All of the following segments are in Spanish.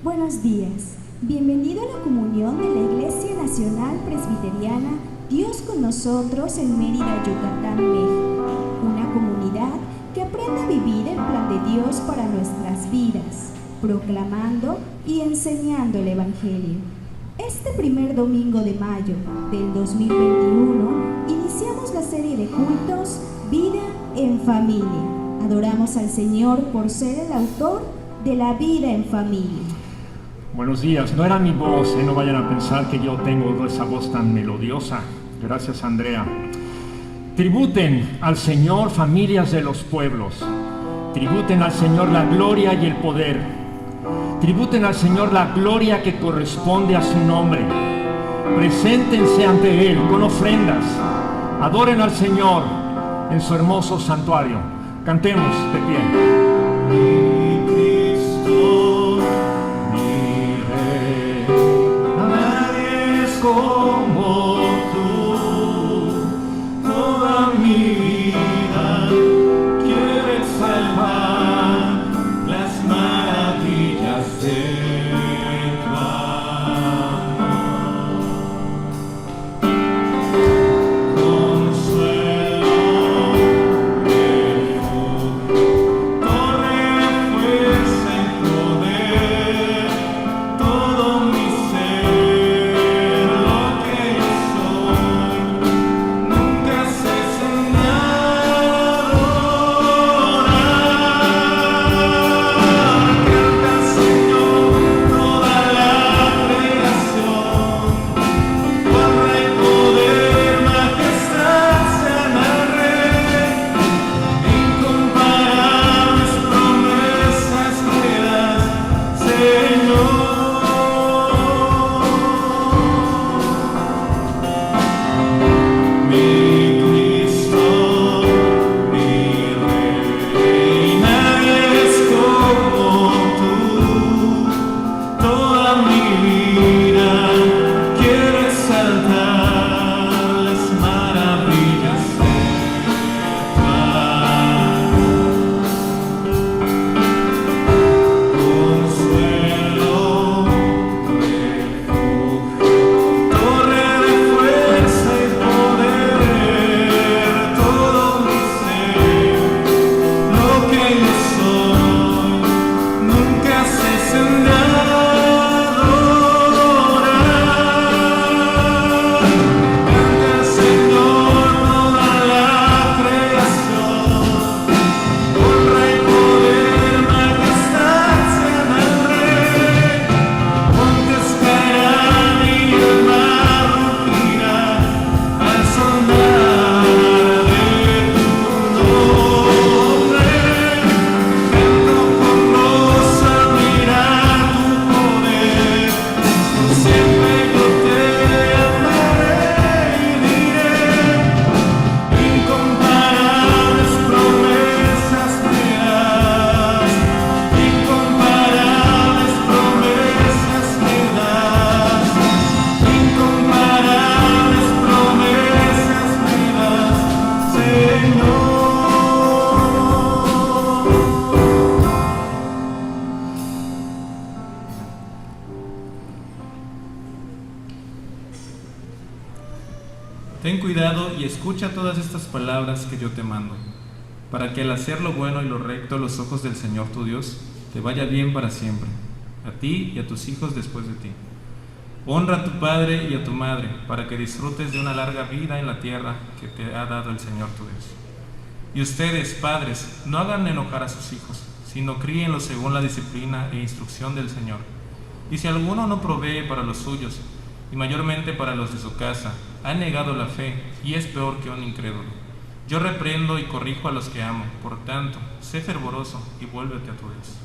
Buenos días. Bienvenido a la comunión de la Iglesia Nacional Presbiteriana Dios con nosotros en Mérida, Yucatán, México. Una comunidad que aprende a vivir el plan de Dios para nuestras vidas, proclamando y enseñando el Evangelio. Este primer domingo de mayo del 2021 iniciamos la serie de cultos Vida en Familia. Adoramos al Señor por ser el autor de la vida en familia. Buenos días, no era mi voz, no vayan a pensar que yo tengo esa voz tan melodiosa. Gracias, Andrea. Tributen al Señor, familias de los pueblos. Tributen al Señor la gloria y el poder. Tributen al Señor la gloria que corresponde a su nombre. Preséntense ante Él con ofrendas. Adoren al Señor en su hermoso santuario. Cantemos de pie. Como tú, toda mi vida quiere salvar las maravillas de tu amor. Consuelo, refugio, torre, fuerza y poder, todo mi ser. Ten cuidado y escucha todas estas palabras que yo te mando, para que al hacer lo bueno y lo recto a los ojos del Señor tu Dios, te vaya bien para siempre, a ti y a tus hijos después de ti. Honra a tu padre y a tu madre, para que disfrutes de una larga vida en la tierra que te ha dado el Señor tu Dios. Y ustedes, padres, no hagan enojar a sus hijos, sino críenlos según la disciplina e instrucción del Señor. Y si alguno no provee para los suyos, y mayormente para los de su casa, ha negado la fe y es peor que un incrédulo. Yo reprendo y corrijo a los que amo, por tanto, sé fervoroso y vuélvete a tu Dios.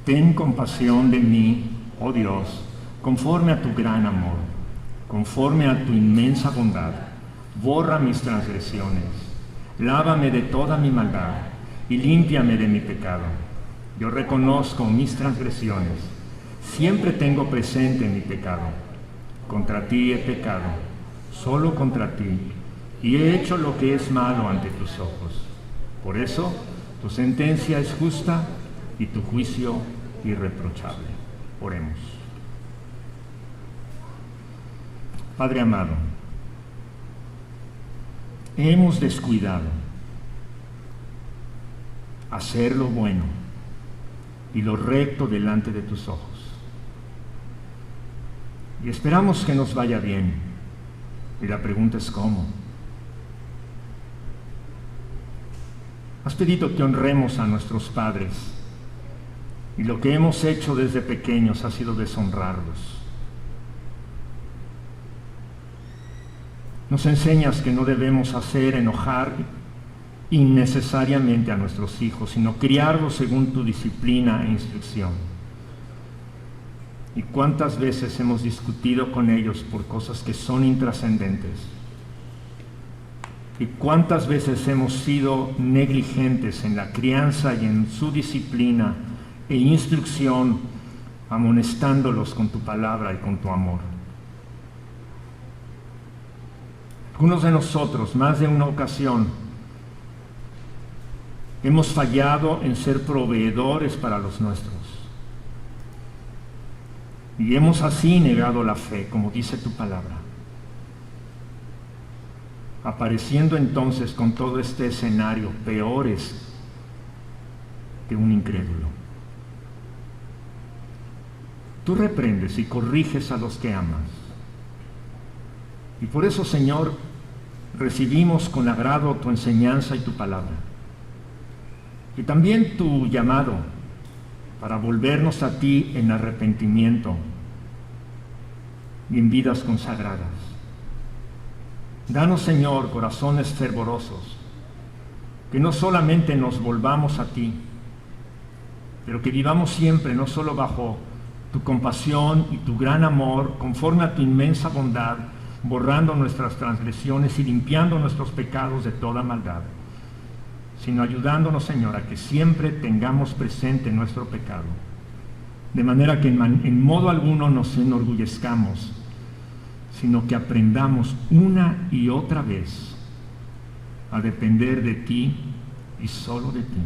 Ten compasión de mí, oh Dios, conforme a tu gran amor, conforme a tu inmensa bondad. Borra mis transgresiones, lávame de toda mi maldad y límpiame de mi pecado. Yo reconozco mis transgresiones, siempre tengo presente mi pecado. Contra ti he pecado, solo contra ti, y he hecho lo que es malo ante tus ojos. Por eso, tu sentencia es justa y tu juicio irreprochable. Oremos. Padre amado, hemos descuidado hacer lo bueno y lo recto delante de tus ojos. Y esperamos que nos vaya bien. Y la pregunta es ¿cómo? Has pedido que honremos a nuestros padres, y lo que hemos hecho desde pequeños ha sido deshonrarlos. Nos enseñas que no debemos hacer enojar innecesariamente a nuestros hijos, sino criarlos según tu disciplina e instrucción. ¿Y cuántas veces hemos discutido con ellos por cosas que son intrascendentes? ¿Y cuántas veces hemos sido negligentes en la crianza y en su disciplina e instrucción, amonestándolos con tu palabra y con tu amor? Algunos de nosotros, más de una ocasión, hemos fallado en ser proveedores para los nuestros. Y hemos así negado la fe, como dice tu palabra, apareciendo entonces con todo este escenario peores que un incrédulo. Tú reprendes y corriges a los que amas. Y por eso, Señor, recibimos con agrado tu enseñanza y tu palabra. Y también tu llamado para volvernos a ti en arrepentimiento y en vidas consagradas. Danos, Señor, corazones fervorosos, que no solamente nos volvamos a ti, pero que vivamos siempre no solo bajo tu compasión y tu gran amor, conforme a tu inmensa bondad, borrando nuestras transgresiones y limpiando nuestros pecados de toda maldad, sino ayudándonos, Señor, a que siempre tengamos presente nuestro pecado, de manera que en modo alguno nos enorgullezcamos, sino que aprendamos una y otra vez a depender de ti y solo de ti.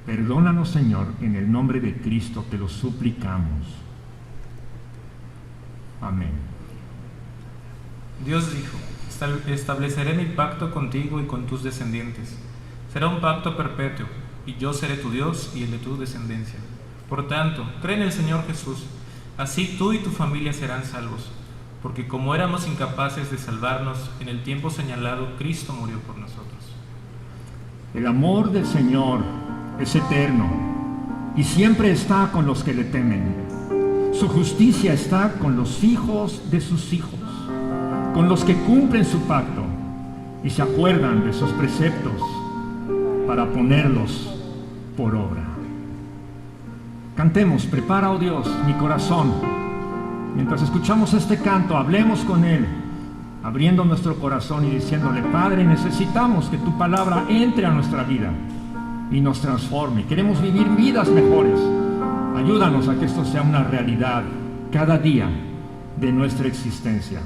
Perdónanos, Señor, en el nombre de Cristo te lo suplicamos. Amén. Dios dijo: estableceré mi pacto contigo y con tus descendientes. Será un pacto perpetuo, y yo seré tu Dios y el de tu descendencia. Por tanto, cree en el Señor Jesús, así tú y tu familia serán salvos, porque como éramos incapaces de salvarnos en el tiempo señalado, Cristo murió por nosotros. El amor del Señor es eterno y siempre está con los que le temen. Su justicia está con los hijos de sus hijos, con los que cumplen su pacto y se acuerdan de sus preceptos para ponerlos por obra. Cantemos: prepara, oh Dios, mi corazón. Mientras escuchamos este canto, hablemos con Él, abriendo nuestro corazón y diciéndole: Padre, necesitamos que tu palabra entre a nuestra vida y nos transforme. Queremos vivir vidas mejores. Ayúdanos a que esto sea una realidad cada día de nuestra existencia.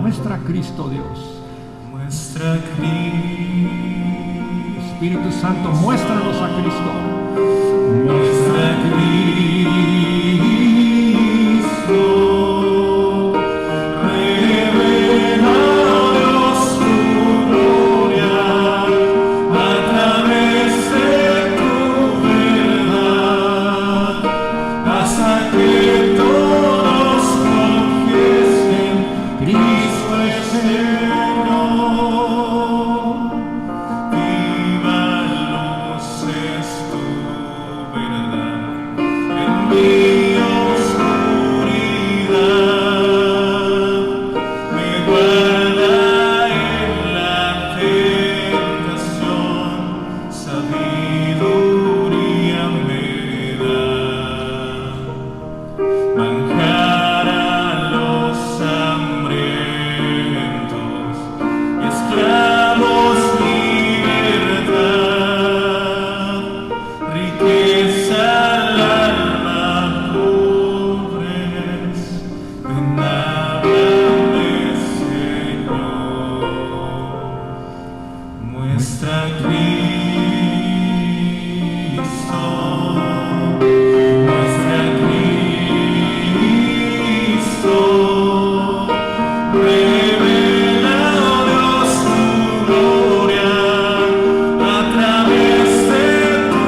Muestra a Cristo, Dios. Muestra a Cristo. Espíritu Santo, muéstranos a Cristo. Muestra a Cristo. Cristo es Señor. Muestra Cristo, muestra Cristo, revela, oh Dios, tu gloria a través de tu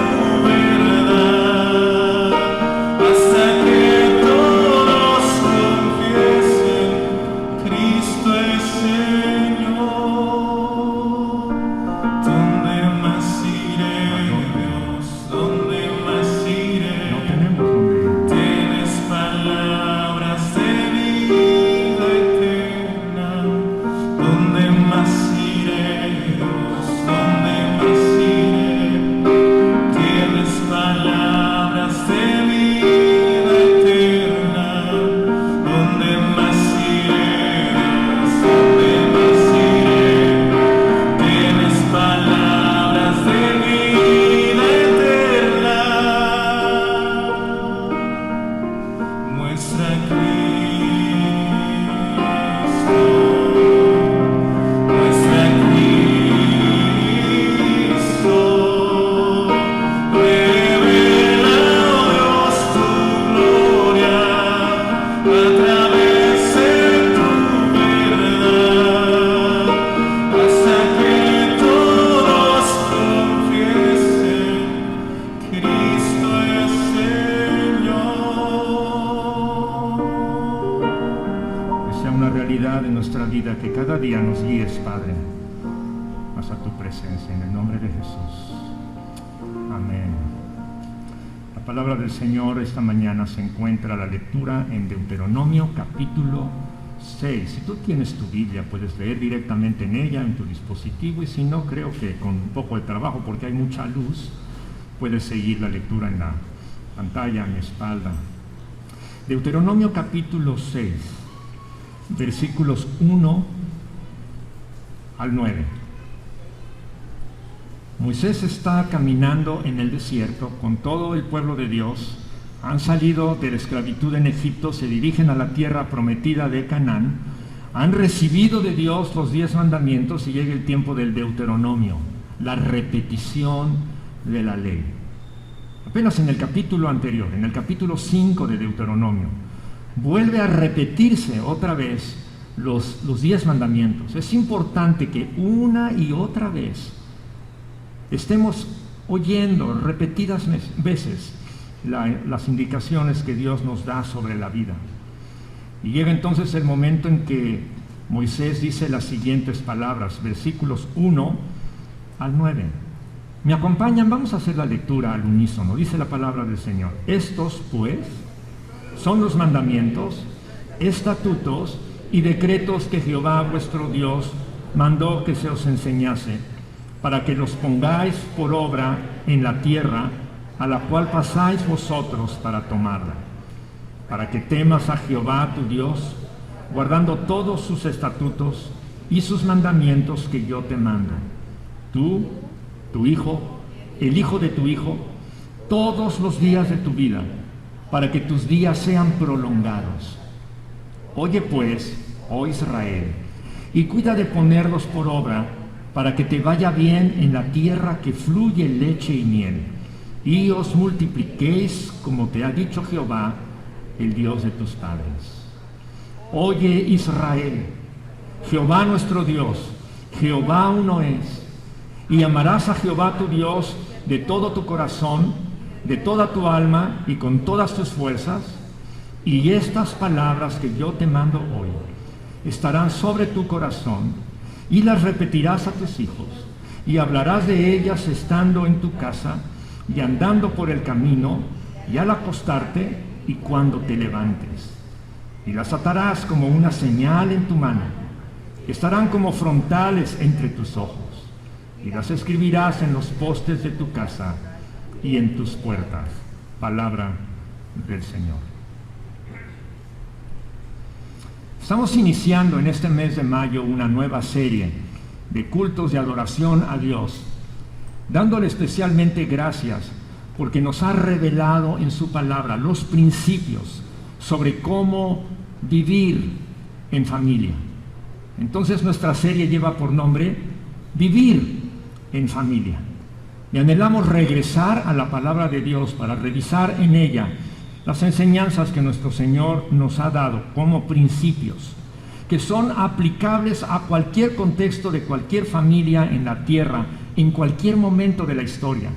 verdad, hasta que todos confiesen, Cristo es Señor. ¿Dónde más iré, Dios? ¿Dónde más iré? No tenemos donde ir. Tienes palabras de vida eterna. ¿Dónde más iré, Dios? ¿Dónde más iré? Tienes palabras de vida eterna. ¿Dónde más iré, Dios? ¿Dónde más iré? Tienes palabras de vida eterna. Muestra Cristo, muestra Cristo, revela, oh Dios, tu gloria a través de tu verdad, hasta que todos confiesen, Cristo es Señor. Que sea una realidad en nuestra vida, que cada día nos guíes, Padre, hasta tu presencia, en el nombre de Jesús. Amén. La palabra del Señor esta mañana se encuentra la lectura en Deuteronomio capítulo 6. Si tú tienes tu Biblia, puedes leer directamente en ella, en tu dispositivo, y si no, creo que con un poco de trabajo, porque hay mucha luz, puedes seguir la lectura en la pantalla a mi espalda. Deuteronomio capítulo 6, versículos 1 al 9. Moisés está caminando en el desierto con todo el pueblo de Dios. Han salido de la esclavitud en Egipto, se dirigen a la tierra prometida de Canaán, han recibido de Dios los 10 mandamientos y llega el tiempo del Deuteronomio, la repetición de la ley. Apenas en el capítulo anterior, en el capítulo 5 de Deuteronomio, vuelve a repetirse otra vez los 10 mandamientos. Es importante que una y otra vez estemos oyendo repetidas veces las indicaciones que Dios nos da sobre la vida. Y llega entonces el momento en que Moisés dice las siguientes palabras, versículos 1 al 9. ¿Me acompañan? Vamos a hacer la lectura al unísono. Dice la palabra del Señor. Estos, pues, son los mandamientos, estatutos y decretos que Jehová vuestro Dios mandó que se os enseñase, para que los pongáis por obra en la tierra a la cual pasáis vosotros para tomarla, para que temas a Jehová tu Dios, guardando todos sus estatutos y sus mandamientos que yo te mando, tú, tu hijo, el hijo de tu hijo, todos los días de tu vida, para que tus días sean prolongados. Oye pues, oh Israel, y cuida de ponerlos por obra, para que te vaya bien en la tierra que fluye leche y miel, y os multipliquéis como te ha dicho Jehová, el Dios de tus padres. Oye Israel, Jehová nuestro Dios, Jehová uno es, y amarás a Jehová tu Dios de todo tu corazón, de toda tu alma y con todas tus fuerzas, y estas palabras que yo te mando hoy estarán sobre tu corazón, y las repetirás a tus hijos, y hablarás de ellas estando en tu casa, y andando por el camino, y al acostarte, y cuando te levantes. Y las atarás como una señal en tu mano, estarán como frontales entre tus ojos, y las escribirás en los postes de tu casa y en tus puertas. Palabra del Señor. Estamos iniciando en este mes de mayo una nueva serie de cultos de adoración a Dios, dándole especialmente gracias porque nos ha revelado en su palabra los principios sobre cómo vivir en familia. Entonces nuestra serie lleva por nombre Vivir en familia. Y anhelamos regresar a la palabra de Dios para revisar en ella las enseñanzas que nuestro Señor nos ha dado como principios, que son aplicables a cualquier contexto de cualquier familia en la tierra, en cualquier momento de la historia.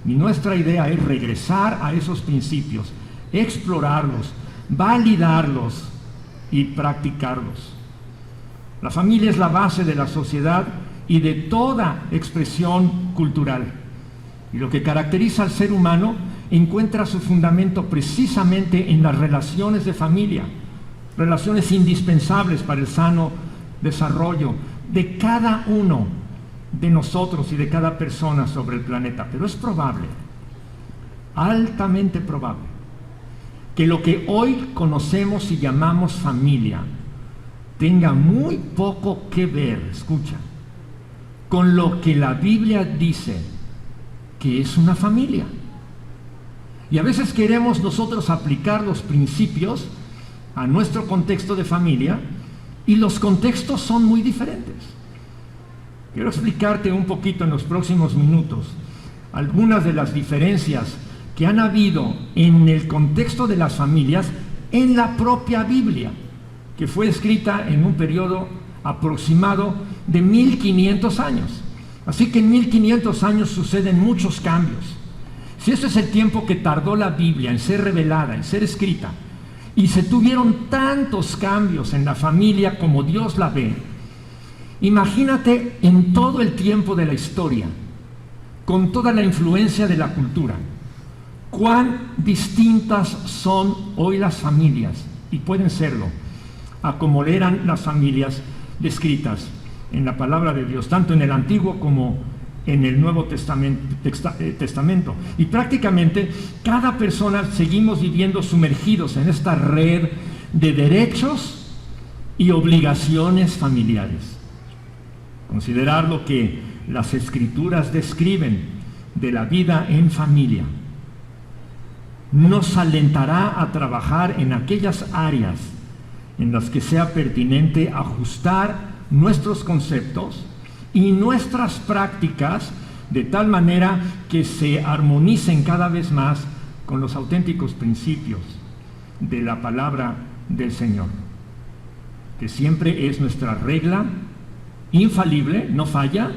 Y nuestra idea es regresar a esos principios, explorarlos, validarlos y practicarlos. La familia es la base de la sociedad y de toda expresión cultural. Y lo que caracteriza al ser humano encuentra su fundamento precisamente en las relaciones de familia, relaciones indispensables para el sano desarrollo de cada uno de nosotros y de cada persona sobre el planeta. Pero es probable, altamente probable, que lo que hoy conocemos y llamamos familia tenga muy poco que ver, escucha, con lo que la Biblia dice que es una familia. Y a veces queremos nosotros aplicar los principios a nuestro contexto de familia y los contextos son muy diferentes. Quiero explicarte un poquito en los próximos minutos algunas de las diferencias que han habido en el contexto de las familias en la propia Biblia, que fue escrita en un periodo aproximado de 1500 años. Así que en 1500 años suceden muchos cambios. Si ese es el tiempo que tardó la Biblia en ser revelada, en ser escrita, y se tuvieron tantos cambios en la familia como Dios la ve, imagínate en todo el tiempo de la historia, con toda la influencia de la cultura, cuán distintas son hoy las familias, y pueden serlo, a como eran las familias descritas en la palabra de Dios, tanto en el Antiguo como en el Nuevo Testamento. Y prácticamente cada persona seguimos viviendo sumergidos en esta red de derechos y obligaciones familiares. Considerar lo que las Escrituras describen de la vida en familia nos alentará a trabajar en aquellas áreas en las que sea pertinente ajustar nuestros conceptos y nuestras prácticas de tal manera que se armonicen cada vez más con los auténticos principios de la palabra del Señor, que siempre es nuestra regla infalible, no falla,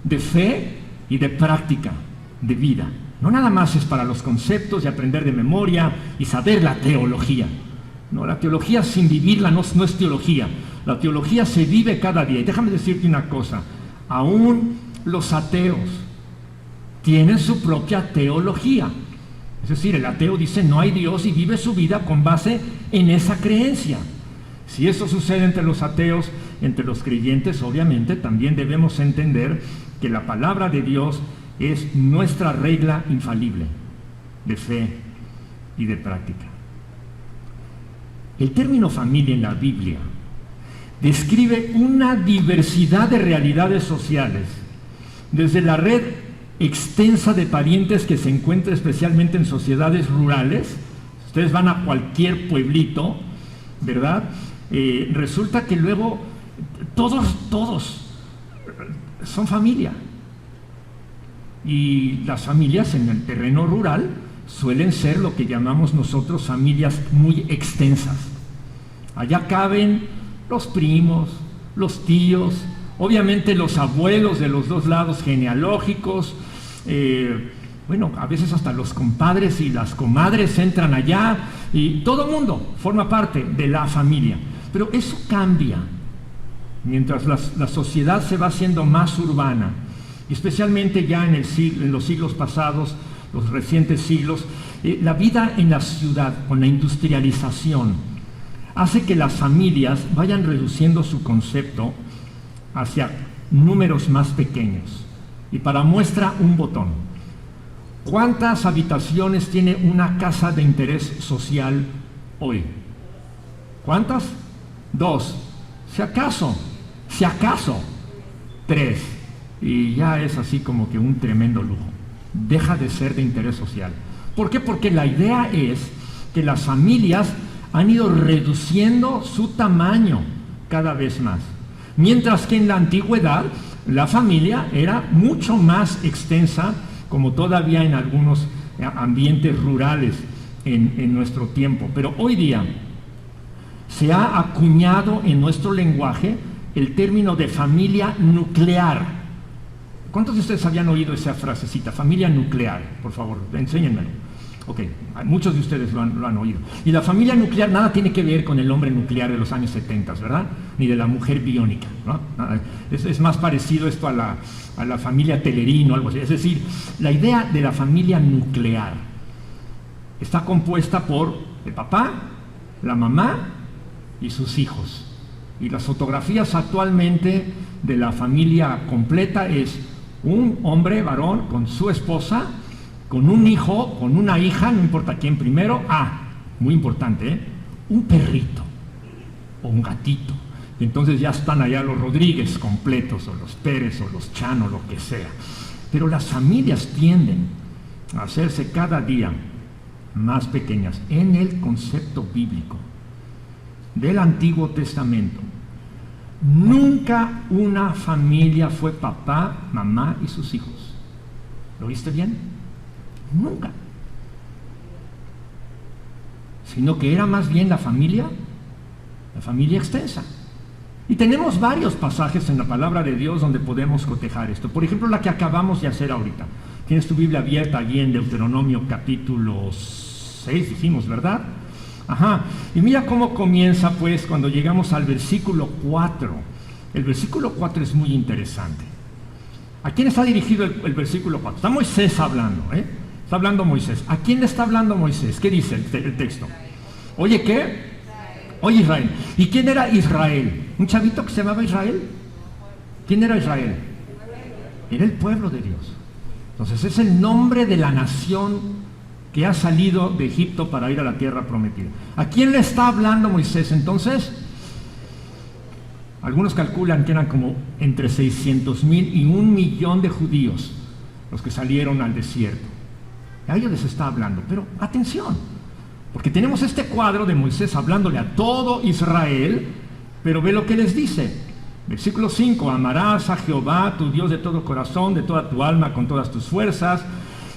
de fe y de práctica de vida. No nada más es para los conceptos y aprender de memoria y saber la teología. No, la teología sin vivirla no es teología. La teología se vive cada día. Y déjame decirte una cosa, aún los ateos tienen su propia teología. Es decir, el ateo dice no hay Dios y vive su vida con base en esa creencia. Si eso sucede entre los ateos, entre los creyentes, obviamente también debemos entender que la palabra de Dios es nuestra regla infalible de fe y de práctica. El término familia en la Biblia describe una diversidad de realidades sociales, desde la red extensa de parientes que se encuentra especialmente en sociedades rurales. Ustedes van a cualquier pueblito, ¿verdad? Resulta que luego todos son familia. Y las familias en el terreno rural suelen ser lo que llamamos nosotros familias muy extensas. Allá caben los primos, los tíos, obviamente los abuelos de los dos lados genealógicos, a veces hasta los compadres y las comadres entran allá y todo el mundo forma parte de la familia. Pero eso cambia mientras la sociedad se va haciendo más urbana, especialmente ya en los siglos pasados, los recientes siglos. La vida en la ciudad con la industrialización hace que las familias vayan reduciendo su concepto hacia números más pequeños. Y para muestra, un botón. ¿Cuántas habitaciones tiene una casa de interés social hoy? ¿Cuántas? 2. Si acaso 3. Y ya es así como que un tremendo lujo. Deja de ser de interés social. ¿Por qué? Porque la idea es que las familias han ido reduciendo su tamaño cada vez más. Mientras que en la antigüedad la familia era mucho más extensa, como todavía en algunos ambientes rurales en nuestro tiempo. Pero hoy día se ha acuñado en nuestro lenguaje el término de familia nuclear. ¿Cuántos de ustedes habían oído esa frasecita? Familia nuclear, por favor, enséñenmelo. Ok, muchos de ustedes lo han oído. Y la familia nuclear nada tiene que ver con el hombre nuclear de los años 70, ¿verdad? Ni de la mujer biónica, ¿no? Es más parecido esto a la familia Telerín o algo así. Es decir, la idea de la familia nuclear está compuesta por el papá, la mamá y sus hijos. Y las fotografías actualmente de la familia completa es un hombre varón con su esposa, con un hijo, con una hija, no importa quién primero, muy importante, un perrito o un gatito. Y entonces ya están allá los Rodríguez completos, o los Pérez, o los Chano, lo que sea. Pero las familias tienden a hacerse cada día más pequeñas en el concepto bíblico del Antiguo Testamento. Nunca una familia fue papá, mamá y sus hijos. ¿Lo oíste bien? Nunca. Sino que era más bien la familia extensa. Y tenemos varios pasajes en la palabra de Dios donde podemos cotejar esto. Por ejemplo, la que acabamos de hacer ahorita. Tienes tu Biblia abierta allí en Deuteronomio capítulo 6, dijimos, ¿verdad? Y mira cómo comienza, pues, cuando llegamos al versículo 4. El versículo 4 es muy interesante. ¿A quién está dirigido el versículo 4? Está Moisés hablando, Está hablando Moisés. ¿A quién le está hablando Moisés? ¿Qué dice el texto? Oye, ¿qué? Oye, Israel. ¿Y quién era Israel? ¿Un chavito que se llamaba Israel? ¿Quién era Israel? Era el pueblo de Dios. Entonces es el nombre de la nación que ha salido de Egipto para ir a la tierra prometida. ¿A quién le está hablando Moisés entonces? Algunos calculan que eran como entre 600,000 y 1,000,000 de judíos los que salieron al desierto. A ellos les está hablando, pero atención, porque tenemos este cuadro de Moisés hablándole a todo Israel, pero ve lo que les dice. Versículo 5, amarás a Jehová, tu Dios, de todo corazón, de toda tu alma, con todas tus fuerzas,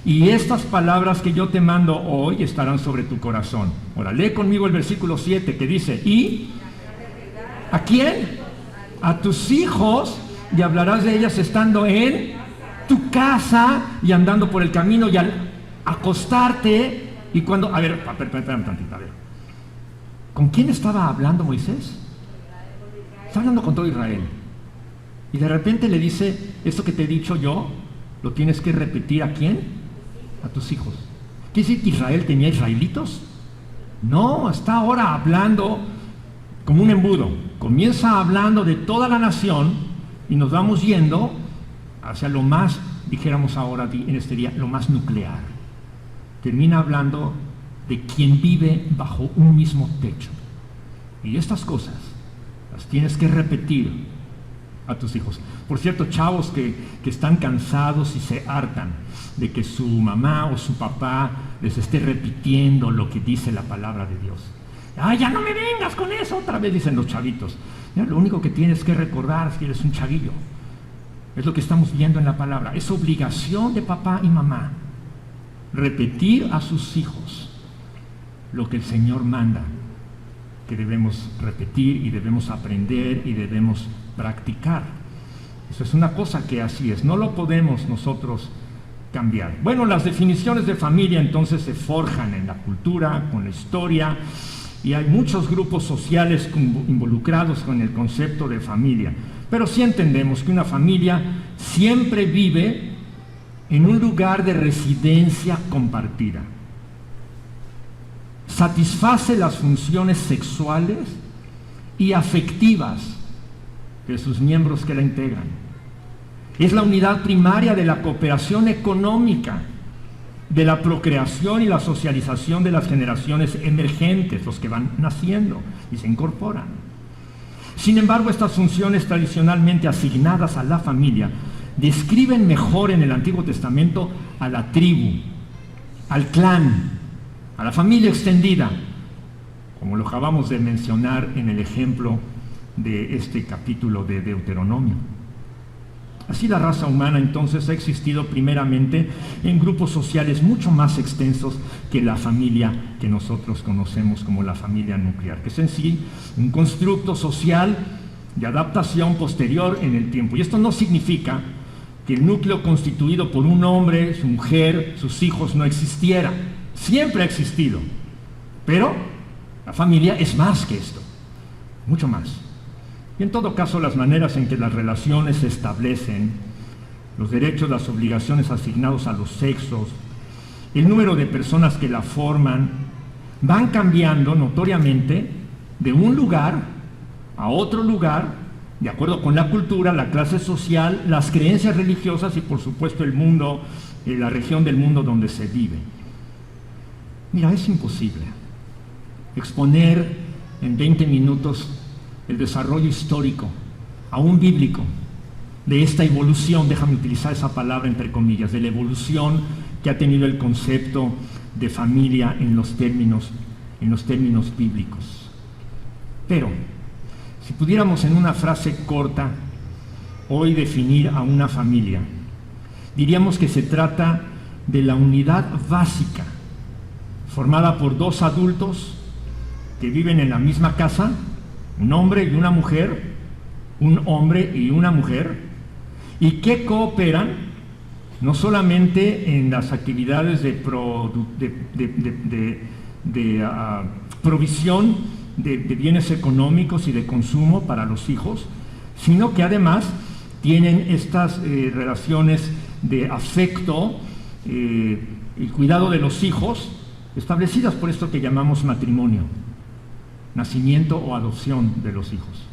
y estas palabras que yo te mando hoy estarán sobre tu corazón. Ahora, lee conmigo el versículo 7 que dice, ¿y a quién? A tus hijos, y hablarás de ellas estando en tu casa y andando por el camino y al acostarte. Y cuando, a ver, espérame tantito, a ver. ¿Con quién estaba hablando Moisés? Está hablando con todo Israel. Y de repente le dice, esto que te he dicho yo, lo tienes que repetir ¿a quién? A tus hijos. ¿Quiere decir que Israel tenía israelitos? No, está ahora hablando como un embudo. Comienza hablando de toda la nación y nos vamos yendo hacia lo más, dijéramos ahora en este día, lo más nuclear. Termina hablando de quien vive bajo un mismo techo. Y estas cosas las tienes que repetir a tus hijos. Por cierto, chavos que están cansados y se hartan de que su mamá o su papá les esté repitiendo lo que dice la palabra de Dios. Ya no me vengas con eso, otra vez dicen los chavitos. Mira, lo único que tienes que recordar es que eres un chavillo. Es lo que estamos viendo en la palabra. Es obligación de papá y mamá repetir a sus hijos lo que el Señor manda, que debemos repetir y debemos aprender y debemos practicar. Eso es una cosa que así es, no lo podemos nosotros cambiar. Bueno, las definiciones de familia entonces se forjan en la cultura, con la historia, y hay muchos grupos sociales involucrados con el concepto de familia. Pero sí entendemos que una familia siempre vive en un lugar de residencia compartida. Satisface las funciones sexuales y afectivas de sus miembros que la integran. Es la unidad primaria de la cooperación económica, de la procreación y la socialización de las generaciones emergentes, los que van naciendo y se incorporan. Sin embargo, estas funciones tradicionalmente asignadas a la familia describen mejor en el Antiguo Testamento a la tribu, al clan, a la familia extendida, como lo acabamos de mencionar en el ejemplo de este capítulo de Deuteronomio. Así la raza humana entonces ha existido primeramente en grupos sociales mucho más extensos que la familia que nosotros conocemos como la familia nuclear, que es en sí un constructo social de adaptación posterior en el tiempo. Y esto no significa que el núcleo constituido por un hombre, su mujer, sus hijos no existiera. Siempre ha existido. Pero la familia es más que esto, mucho más. Y en todo caso, las maneras en que las relaciones se establecen, los derechos, las obligaciones asignados a los sexos, el número de personas que la forman, van cambiando notoriamente de un lugar a otro lugar, de acuerdo con la cultura, la clase social, las creencias religiosas y por supuesto el mundo, la región del mundo donde se vive. Mira, es imposible exponer en 20 minutos el desarrollo histórico, aún bíblico, de esta evolución, déjame utilizar esa palabra entre comillas, de la evolución que ha tenido el concepto de familia en los términos bíblicos. Pero, si pudiéramos en una frase corta hoy definir a una familia, diríamos que se trata de la unidad básica, formada por dos adultos que viven en la misma casa, un hombre y una mujer, un hombre y una mujer, y que cooperan no solamente en las actividades de provisión de bienes económicos y de consumo para los hijos, sino que además tienen estas relaciones de afecto y cuidado de los hijos establecidas por esto que llamamos matrimonio, nacimiento o adopción de los hijos.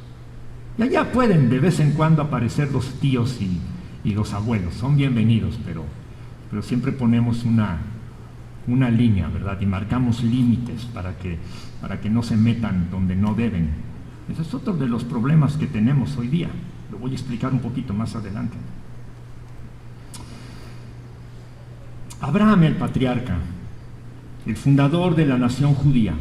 Y allá pueden de vez en cuando aparecer los tíos y los abuelos, son bienvenidos, pero siempre ponemos una línea, ¿verdad? Y marcamos límites para que no se metan donde no deben. Ese es otro de los problemas que tenemos hoy día. Lo voy a explicar un poquito más adelante. Abraham, el patriarca, el fundador de la nación judía,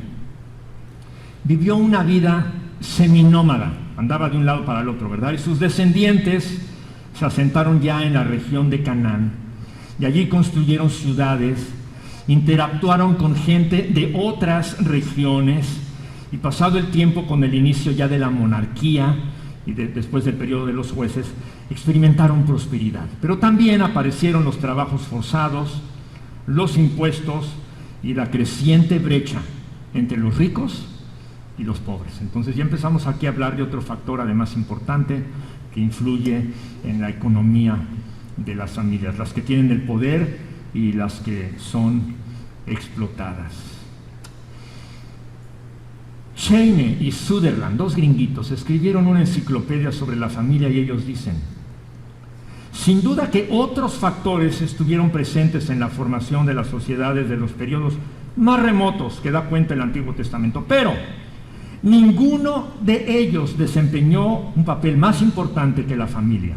vivió una vida seminómada, andaba de un lado para el otro, ¿verdad? Y sus descendientes se asentaron ya en la región de Canaán, y allí construyeron ciudades, interactuaron con gente de otras regiones, y pasado el tiempo, con el inicio ya de la monarquía y después del periodo de los jueces, experimentaron prosperidad. Pero también aparecieron los trabajos forzados, los impuestos y la creciente brecha entre los ricos y los pobres. Entonces ya empezamos aquí a hablar de otro factor además importante que influye en la economía de las familias, las que tienen el poder y las que son explotadas. Cheney y Sutherland, dos gringuitos, escribieron una enciclopedia sobre la familia y ellos dicen: sin duda que otros factores estuvieron presentes en la formación de las sociedades de los periodos más remotos que da cuenta el Antiguo Testamento, pero ninguno de ellos desempeñó un papel más importante que la familia.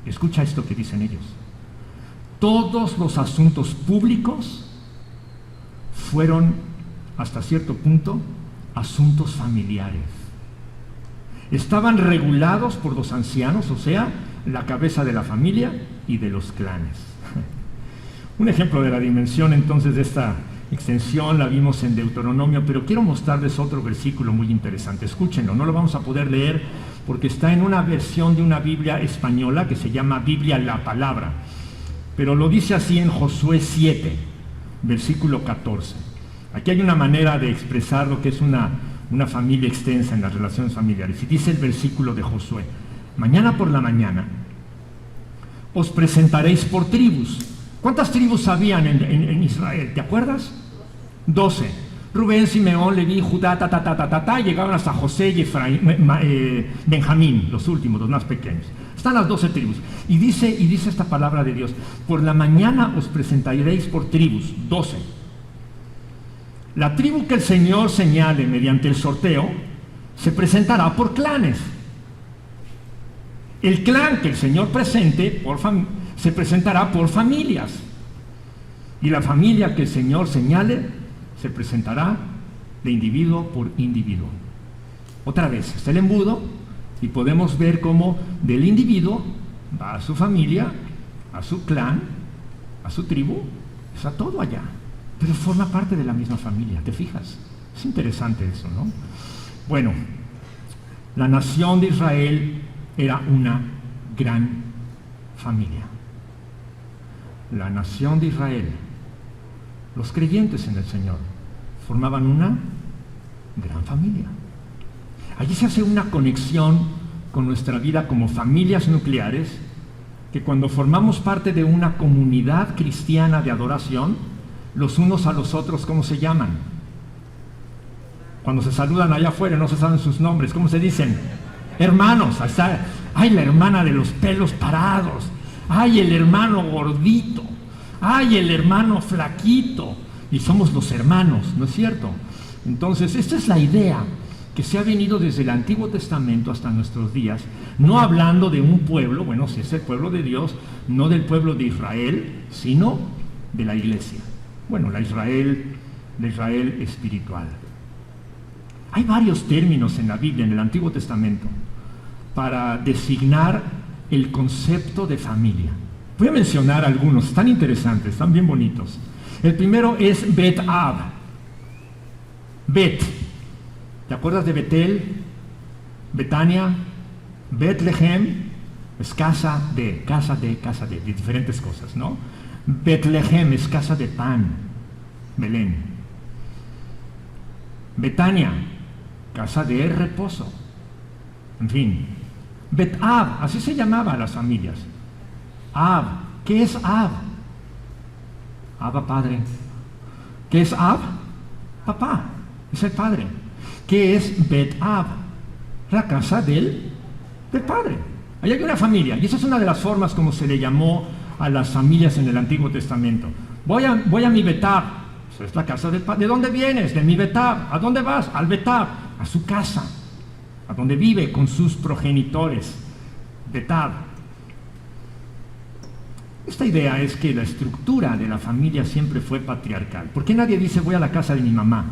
Escucha esto que dicen ellos: todos los asuntos públicos fueron, hasta cierto punto, asuntos familiares. Estaban regulados por los ancianos, o sea, la cabeza de la familia y de los clanes. Un ejemplo de la dimensión entonces de esta extensión la vimos en Deuteronomio, pero quiero mostrarles otro versículo muy interesante. Escúchenlo, no lo vamos a poder leer porque está en una versión de una Biblia española que se llama Biblia La Palabra, pero lo dice así en Josué 7, versículo 14. Aquí hay una manera de expresar lo que es una familia extensa en las relaciones familiares, y dice el versículo de Josué: mañana por la mañana os presentaréis por tribus. ¿Cuántas tribus habían en Israel? ¿Te acuerdas? 12. Rubén, Simeón, Leví, Judá, llegaban hasta José y Efraín, Benjamín, los últimos, los más pequeños. Están las 12 tribus. Y dice esta palabra de Dios: por la mañana os presentaréis por tribus, 12. La tribu que el Señor señale mediante el sorteo se presentará por clanes. El clan que el Señor presente se presentará por familias. Y la familia que el Señor señale se presentará de individuo por individuo. Otra vez, está el embudo y podemos ver cómo del individuo va a su familia, a su clan, a su tribu, está todo allá, pero forma parte de la misma familia, ¿te fijas? Es interesante eso, ¿no? Bueno, la nación de Israel era una gran familia. La nación de Israel, los creyentes en el Señor, formaban una gran familia. Allí se hace una conexión con nuestra vida como familias nucleares, que cuando formamos parte de una comunidad cristiana de adoración, los unos a los otros, ¿cómo se llaman? Cuando se saludan allá afuera no se saben sus nombres, ¿cómo se dicen? Hermanos. Ay, la hermana de los pelos parados, ay, el hermano gordito, ay, el hermano flaquito, y somos los hermanos, ¿no es cierto? Entonces, esta es la idea que se ha venido desde el Antiguo Testamento hasta nuestros días, no hablando de un pueblo, bueno, si es el pueblo de Dios, no del pueblo de Israel, sino de la iglesia. Bueno, la Israel espiritual. Hay varios términos en la Biblia, en el Antiguo Testamento, para designar el concepto de familia. Voy a mencionar algunos, están interesantes, están bien bonitos. El primero es Bet-Ab. Bet. ¿Te acuerdas de Betel? Betania, Betlehem, es casa de diferentes cosas, ¿no? Betlehem es casa de pan, Belén. Betania, casa de reposo. En fin, Bet-Ab, así se llamaba a las familias. Ab, ¿qué es Ab? Abba, padre. ¿Qué es Ab? Papá, es el padre. ¿Qué es Bet-Ab? La casa del padre. Ahí hay una familia, y esa es una de las formas como se le llamó a las familias en el Antiguo Testamento. Voy a mi Bet-Ab. Eso es la casa del padre. ¿De dónde vienes? De mi Bet-Ab. ¿A dónde vas? Al Bet-Ab, a su casa, a donde vive con sus progenitores. Bet-Ab. Esta idea es que la estructura de la familia siempre fue patriarcal. ¿Por qué nadie dice voy a la casa de mi mamá?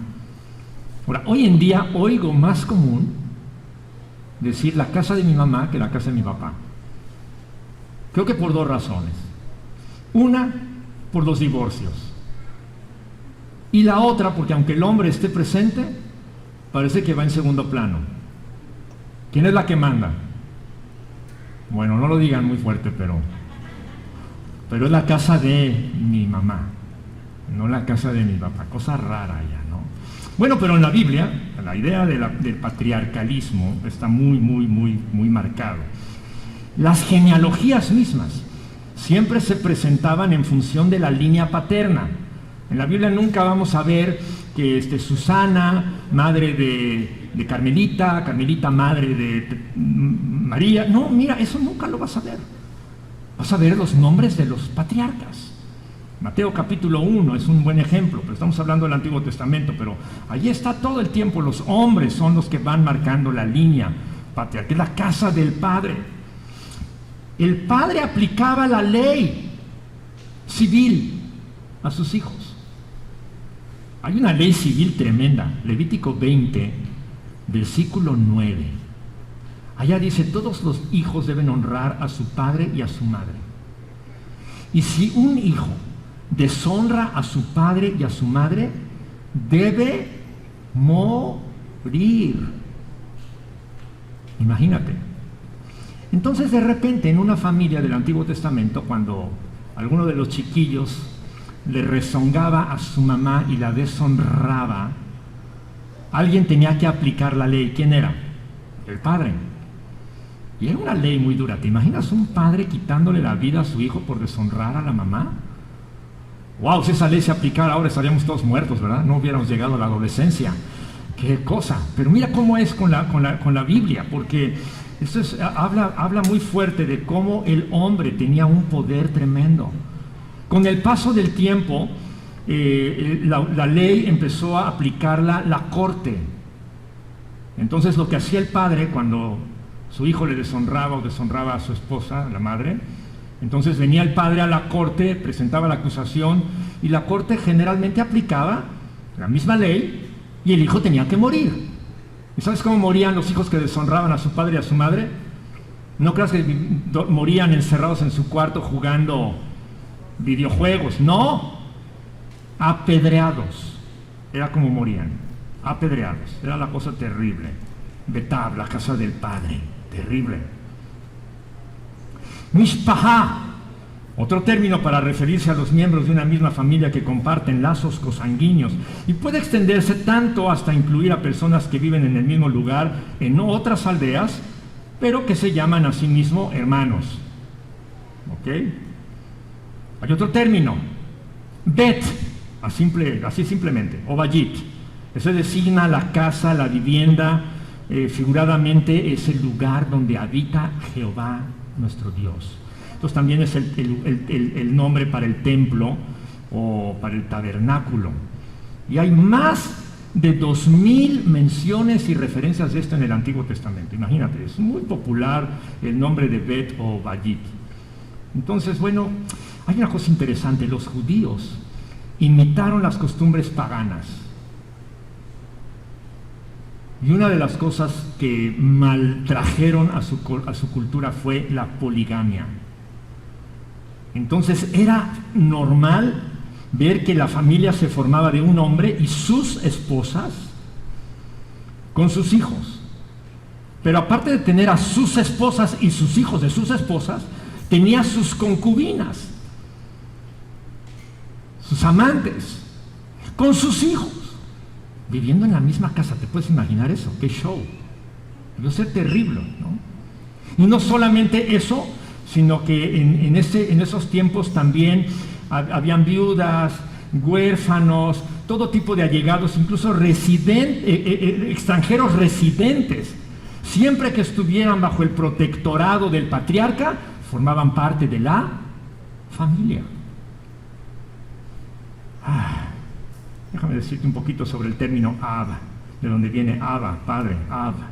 Ahora, hoy en día oigo más común decir la casa de mi mamá que la casa de mi papá. Creo que por dos razones. Una, por los divorcios. Y la otra, porque aunque el hombre esté presente, parece que va en segundo plano. ¿Quién es la que manda? Bueno, no lo digan muy fuerte, pero es la casa de mi mamá, no la casa de mi papá. Cosa rara ya, ¿no? Bueno, pero en la Biblia, la idea del patriarcalismo está muy marcado. Las genealogías mismas siempre se presentaban en función de la línea paterna. En la Biblia nunca vamos a ver que Susana, madre de Carmelita, Carmelita madre de María. No, mira, eso nunca lo vas a ver. Vas a ver los nombres de los patriarcas. Mateo capítulo 1 es un buen ejemplo, pero estamos hablando del Antiguo Testamento, pero allí está todo el tiempo, los hombres son los que van marcando la línea patriarcal, que es la casa del padre. El padre aplicaba la ley civil a sus hijos. Hay una ley civil tremenda, Levítico 20, versículo 9. Allá dice, todos los hijos deben honrar a su padre y a su madre. Y si un hijo deshonra a su padre y a su madre, debe morir. Imagínate. Entonces, de repente, en una familia del Antiguo Testamento, cuando alguno de los chiquillos le rezongaba a su mamá y la deshonraba, alguien tenía que aplicar la ley. ¿Quién era? El padre. Y era una ley muy dura. ¿Te imaginas un padre quitándole la vida a su hijo por deshonrar a la mamá? ¡Wow! Si esa ley se aplicara ahora estaríamos todos muertos, ¿verdad? No hubiéramos llegado a la adolescencia. ¡Qué cosa! Pero mira cómo es con la Biblia, porque esto habla muy fuerte de cómo el hombre tenía un poder tremendo. Con el paso del tiempo, la ley empezó a aplicarla la corte. Entonces lo que hacía el padre cuando su hijo le deshonraba o deshonraba a su esposa, la madre, entonces venía el padre a la corte, presentaba la acusación y la corte generalmente aplicaba la misma ley y el hijo tenía que morir. ¿Y sabes cómo morían los hijos que deshonraban a su padre y a su madre? No creas que morían encerrados en su cuarto jugando videojuegos, no, apedreados. Era como morían, apedreados. Era la cosa terrible. Betab, la casa del padre, terrible. Mishpahá, otro término para referirse a los miembros de una misma familia que comparten lazos cosanguíneos, y puede extenderse tanto hasta incluir a personas que viven en el mismo lugar en otras aldeas, pero que se llaman a sí mismos hermanos. ¿Ok? Hay otro término, Bet, así simplemente, o Bayit. Eso designa la casa, la vivienda, figuradamente es el lugar donde habita Jehová nuestro Dios. Entonces también es el nombre para el templo o para el tabernáculo. Y hay más de 2000 menciones y referencias de esto en el Antiguo Testamento. Imagínate, es muy popular el nombre de Bet o Bayit. Entonces, bueno, hay una cosa interesante, los judíos imitaron las costumbres paganas. Y una de las cosas que maltrajeron a su cultura fue la poligamia. Entonces era normal ver que la familia se formaba de un hombre y sus esposas con sus hijos. Pero aparte de tener a sus esposas y sus hijos de sus esposas, tenía sus concubinas, sus amantes, con sus hijos, viviendo en la misma casa. ¿Te puedes imaginar eso? ¡Qué show! Debió ser terrible, ¿no? Y no solamente eso, sino que en esos tiempos también habían viudas, huérfanos, todo tipo de allegados, incluso extranjeros residentes. Siempre que estuvieran bajo el protectorado del patriarca, formaban parte de la familia. Déjame decirte un poquito sobre el término Abba, de donde viene Abba, padre, Abba.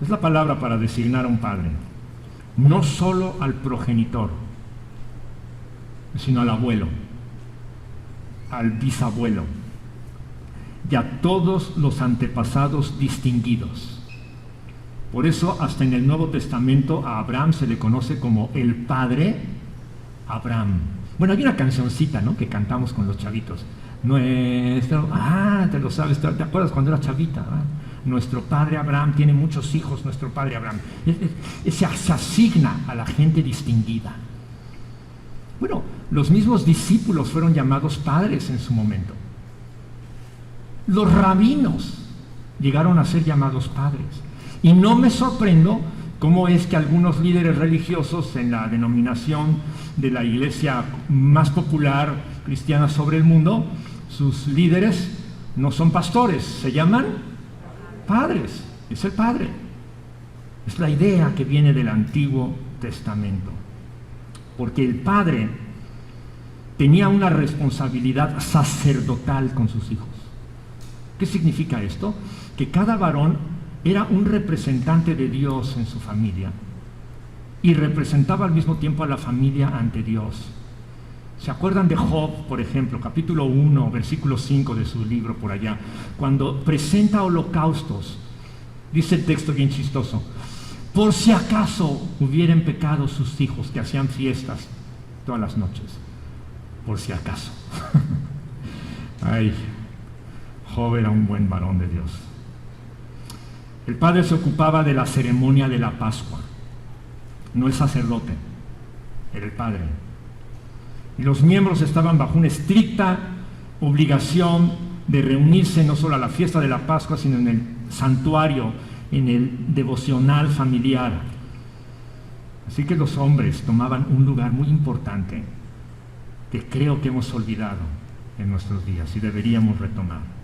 Es la palabra para designar a un padre, no solo al progenitor, sino al abuelo, al bisabuelo y a todos los antepasados distinguidos. Por eso hasta en el Nuevo Testamento a Abraham se le conoce como el padre Abraham. Bueno, hay una cancioncita, ¿no?, que cantamos con los chavitos. Te lo sabes, ¿te acuerdas cuando era chavita? Nuestro padre Abraham tiene muchos hijos, nuestro padre Abraham. Se asigna a la gente distinguida. Bueno, los mismos discípulos fueron llamados padres en su momento. Los rabinos llegaron a ser llamados padres. Y no me sorprendo cómo es que algunos líderes religiosos en la denominación de la iglesia más popular cristiana sobre el mundo, sus líderes no son pastores, se llaman padres. Es el padre. Es la idea que viene del Antiguo Testamento. Porque el padre tenía una responsabilidad sacerdotal con sus hijos. ¿Qué significa esto? Que cada varón era un representante de Dios en su familia y representaba al mismo tiempo a la familia ante Dios. ¿Se acuerdan de Job, por ejemplo, capítulo 1, versículo 5 de su libro por allá? Cuando presenta holocaustos, dice el texto bien chistoso: por si acaso hubieran pecado sus hijos que hacían fiestas todas las noches. Por si acaso. Ay, Job era un buen varón de Dios. El padre se ocupaba de la ceremonia de la Pascua, no el sacerdote, era el padre. Y los miembros estaban bajo una estricta obligación de reunirse no solo a la fiesta de la Pascua, sino en el santuario, en el devocional familiar. Así que los hombres tomaban un lugar muy importante que creo que hemos olvidado en nuestros días y deberíamos retomar.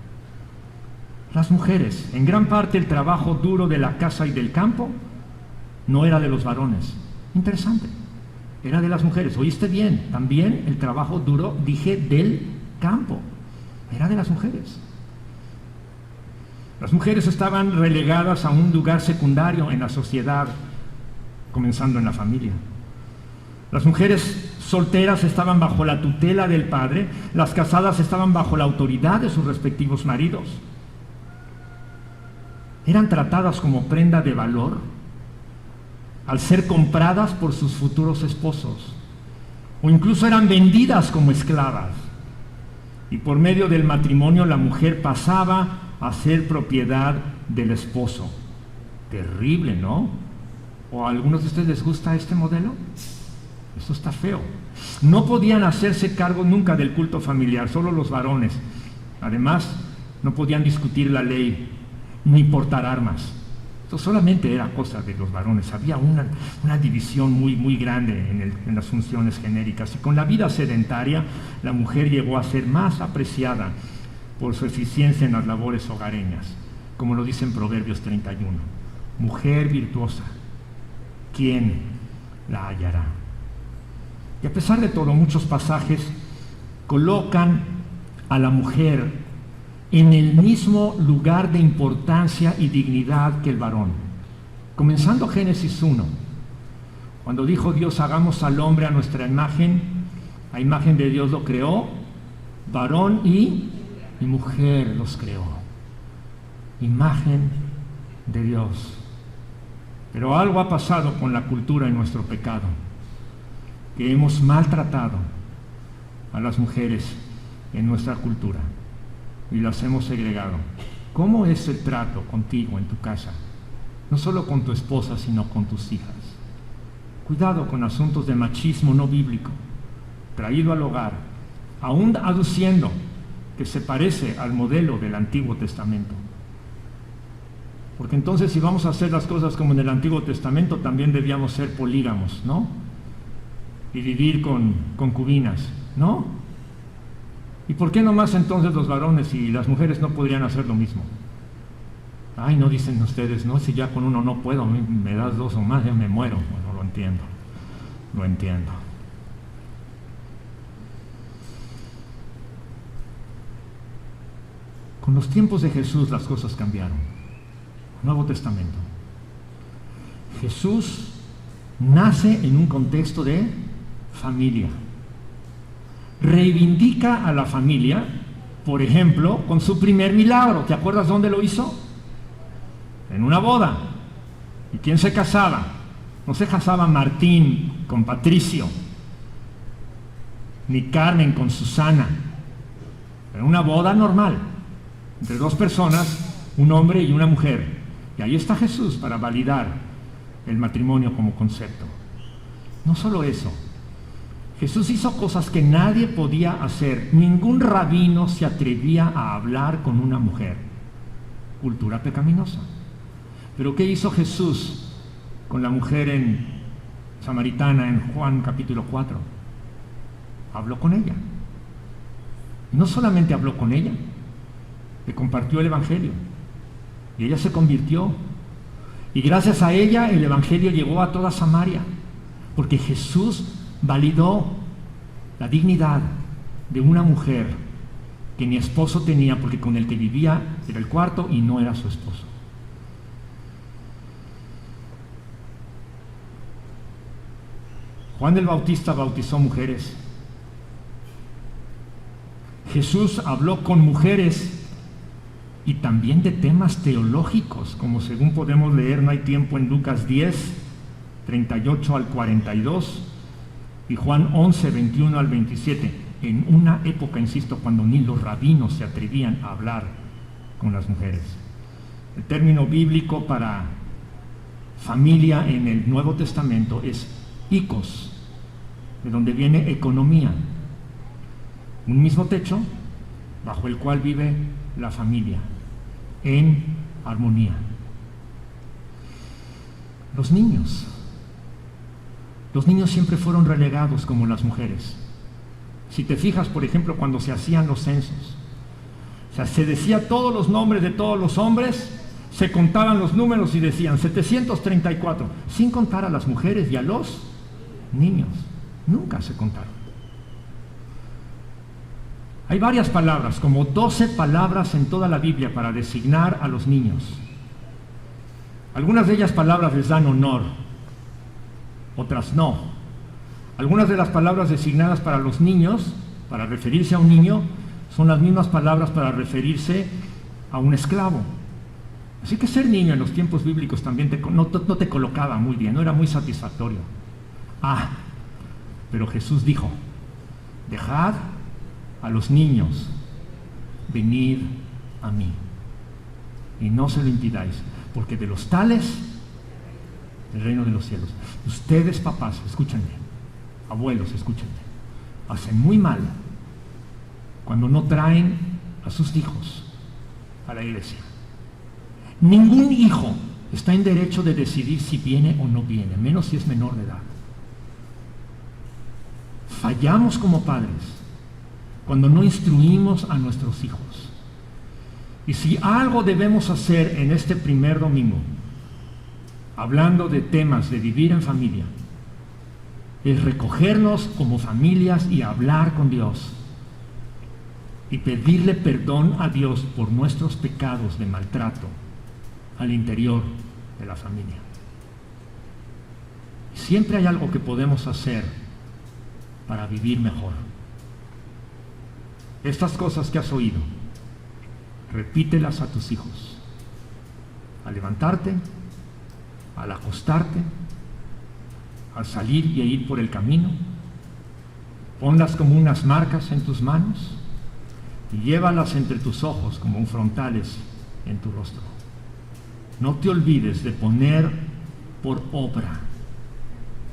Las mujeres, en gran parte el trabajo duro de la casa y del campo no era de los varones. Interesante, era de las mujeres. Oíste bien, también el trabajo duro, dije, del campo, era de las mujeres. Las mujeres estaban relegadas a un lugar secundario en la sociedad, comenzando en la familia. Las mujeres solteras estaban bajo la tutela del padre, las casadas estaban bajo la autoridad de sus respectivos maridos. Eran tratadas como prenda de valor al ser compradas por sus futuros esposos, o incluso eran vendidas como esclavas. Y por medio del matrimonio la mujer pasaba a ser propiedad del esposo. Terrible, ¿no? ¿O a algunos de ustedes les gusta este modelo? Eso está feo. No podían hacerse cargo nunca del culto familiar, solo los varones. Además, no podían discutir la ley, ni portar armas. Esto solamente era cosa de los varones. Había una división muy grande en las funciones genéricas. Y con la vida sedentaria, la mujer llegó a ser más apreciada por su eficiencia en las labores hogareñas, como lo dice en Proverbios 31. Mujer virtuosa, ¿quién la hallará? Y a pesar de todo, muchos pasajes colocan a la mujer en el mismo lugar de importancia y dignidad que el varón. Comenzando Génesis 1, cuando dijo Dios: hagamos al hombre a nuestra imagen, a imagen de Dios lo creó, varón y mujer los creó. Imagen de Dios. Pero algo ha pasado con la cultura y nuestro pecado, que hemos maltratado a las mujeres en nuestra cultura y las hemos segregado. ¿Cómo es el trato contigo en tu casa? No solo con tu esposa, sino con tus hijas. Cuidado con asuntos de machismo no bíblico, traído al hogar, aún aduciendo que se parece al modelo del Antiguo Testamento. Porque entonces, si vamos a hacer las cosas como en el Antiguo Testamento, también debíamos ser polígamos, ¿no? Y vivir con concubinas, ¿no? ¿Y por qué nomás entonces los varones y las mujeres no podrían hacer lo mismo? Ay, no, dicen ustedes, no, si ya con uno no puedo, me das dos o más, ya me muero. Bueno, lo entiendo. Con los tiempos de Jesús las cosas cambiaron. Nuevo Testamento. Jesús nace en un contexto de familia. Reivindica a la familia, por ejemplo, con su primer milagro. ¿Te acuerdas dónde lo hizo? En una boda. ¿Y quién se casaba? No se casaba Martín con Patricio, ni Carmen con Susana. Era una boda normal, entre dos personas, un hombre y una mujer. Y ahí está Jesús para validar el matrimonio como concepto. No solo eso, Jesús hizo cosas que nadie podía hacer. Ningún rabino se atrevía a hablar con una mujer. Cultura pecaminosa. Pero ¿qué hizo Jesús con la mujer samaritana en Juan capítulo 4? Habló con ella. Y no solamente habló con ella, le compartió el evangelio. Y ella se convirtió. Y gracias a ella el evangelio llegó a toda Samaria. Porque Jesús validó la dignidad de una mujer que ni esposo tenía, porque con el que vivía era el cuarto y no era su esposo. Juan el Bautista bautizó mujeres. Jesús habló con mujeres y también de temas teológicos, como según podemos leer, no hay tiempo, en Lucas 10, 38 al 42 y Juan 11, 21 al 27, en una época, insisto, cuando ni los rabinos se atrevían a hablar con las mujeres. El término bíblico para familia en el Nuevo Testamento es ikos, de donde viene economía, un mismo techo bajo el cual vive la familia en armonía. Los niños siempre fueron relegados como las mujeres. Si te fijas, por ejemplo, cuando se hacían los censos, o sea, se decía todos los nombres de todos los hombres, se contaban los números y decían 734, sin contar a las mujeres y a los niños. Nunca se contaron. Hay varias palabras, como 12 palabras en toda la Biblia para designar a los niños. Algunas de ellas palabras les dan honor, otras no. Algunas de las palabras designadas para los niños, para referirse a un niño, son las mismas palabras para referirse a un esclavo. Así que ser niño en los tiempos bíblicos también no te colocaba muy bien, no era muy satisfactorio. Pero Jesús dijo, dejad a los niños venir a mí y no se lo impidáis, porque de los tales el reino de los cielos. Ustedes, papás, escúchenme, abuelos, escúchenme, hacen muy mal cuando no traen a sus hijos a la iglesia. Ningún hijo está en derecho de decidir si viene o no viene, menos si es menor de edad. Fallamos como padres cuando no instruimos a nuestros hijos. Y si algo debemos hacer en este primer domingo, hablando de temas de vivir en familia, es recogernos como familias y hablar con Dios y pedirle perdón a Dios por nuestros pecados de maltrato al interior de la familia. Siempre hay algo que podemos hacer para vivir mejor. Estas cosas que has oído, repítelas a tus hijos. Al levantarte, al acostarte, al salir y a ir por el camino, ponlas como unas marcas en tus manos y llévalas entre tus ojos como un frontales en tu rostro. No te olvides de poner por obra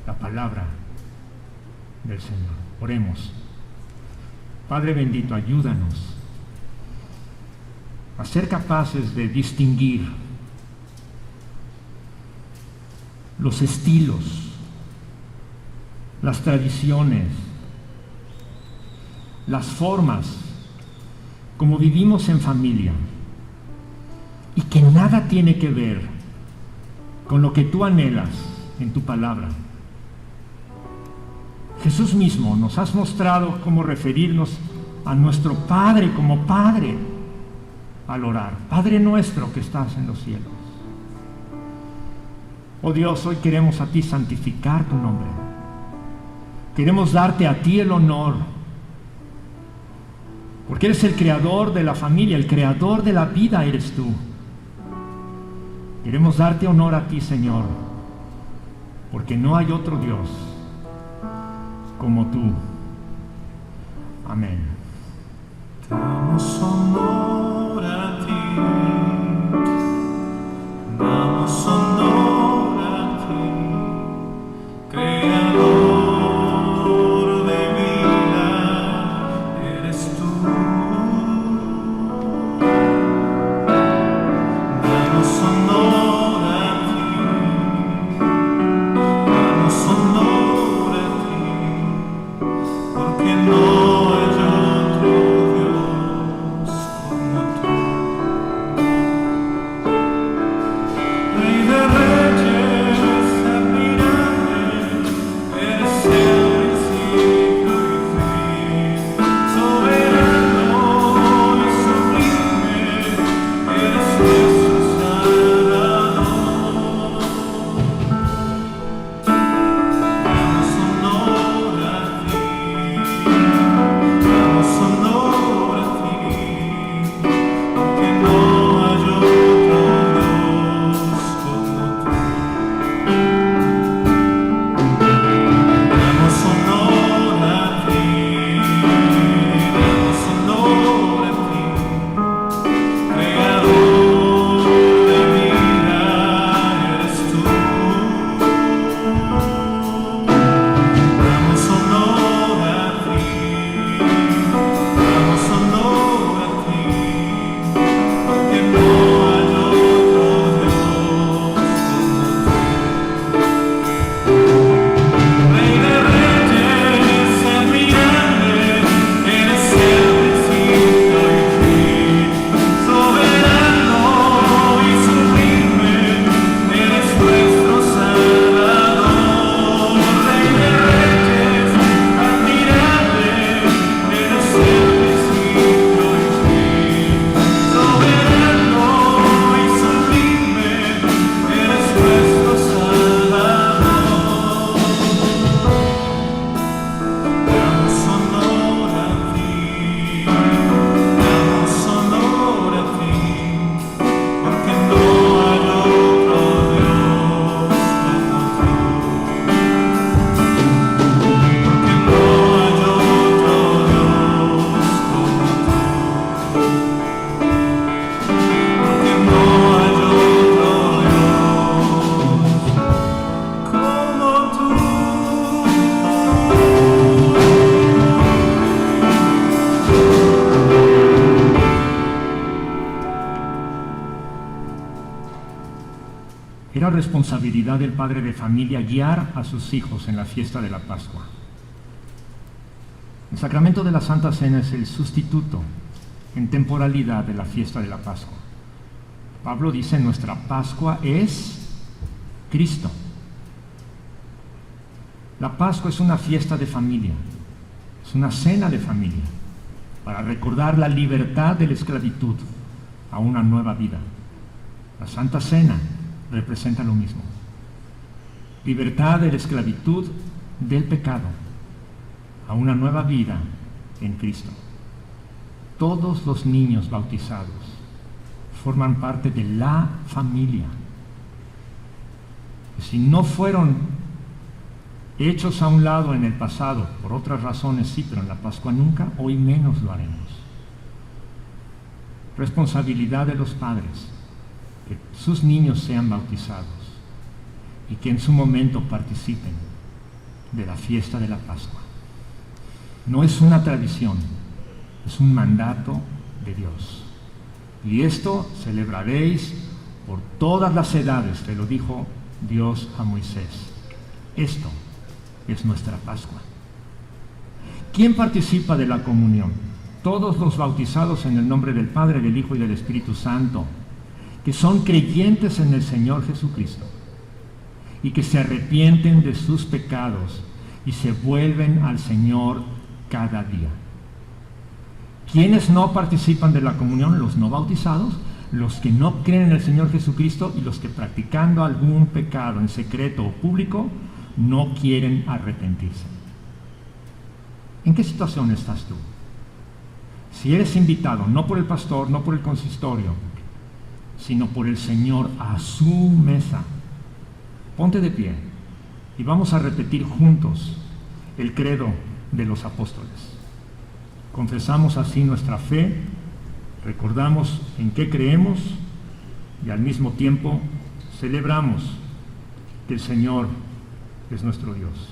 la palabra del Señor. Oremos. Padre bendito, ayúdanos a ser capaces de distinguir los estilos, las tradiciones, las formas como vivimos en familia, y que nada tiene que ver con lo que tú anhelas en tu palabra. Jesús mismo nos has mostrado cómo referirnos a nuestro Padre como Padre al orar. Padre nuestro que estás en los cielos. Oh Dios, hoy queremos a ti santificar tu nombre. Queremos darte a ti el honor, porque eres el creador de la familia, el creador de la vida eres tú. Queremos darte honor a ti, Señor, porque no hay otro Dios como tú. Amén. Damos honor a ti, damos honor a ti, creador de vida, eres tú. Damos honor a ti, damos honor a ti, porque no hay otro Dios como Era responsabilidad del padre de familia guiar a sus hijos en la fiesta de la Pascua. El sacramento de la Santa Cena es el sustituto en temporalidad de la fiesta de la Pascua. Pablo dice, nuestra Pascua es Cristo. La Pascua es una fiesta de familia, es una cena de familia, para recordar la libertad de la esclavitud a una nueva vida. La Santa Cena representa lo mismo. Libertad de la esclavitud del pecado a una nueva vida en Cristo. Todos los niños bautizados forman parte de la familia. Si no fueron hechos a un lado en el pasado, por otras razones sí, pero en la Pascua nunca, hoy menos lo haremos. Responsabilidad de los padres, que sus niños sean bautizados y que en su momento participen de la fiesta de la Pascua. No es una tradición, es un mandato de Dios. Y esto celebraréis por todas las edades, te lo dijo Dios a Moisés. Esto es nuestra Pascua. ¿Quién participa de la comunión? Todos los bautizados en el nombre del Padre, del Hijo y del Espíritu Santo, que son creyentes en el Señor Jesucristo y que se arrepienten de sus pecados y se vuelven al Señor cada día. ¿Quiénes no participan de la comunión? Los no bautizados, los que no creen en el Señor Jesucristo y los que, practicando algún pecado en secreto o público, no quieren arrepentirse. ¿En qué situación estás tú? Si eres invitado, no por el pastor, no por el consistorio, sino por el Señor a su mesa, ponte de pie y vamos a repetir juntos el credo de los apóstoles. Confesamos así nuestra fe, recordamos en qué creemos y al mismo tiempo celebramos que el Señor es nuestro Dios.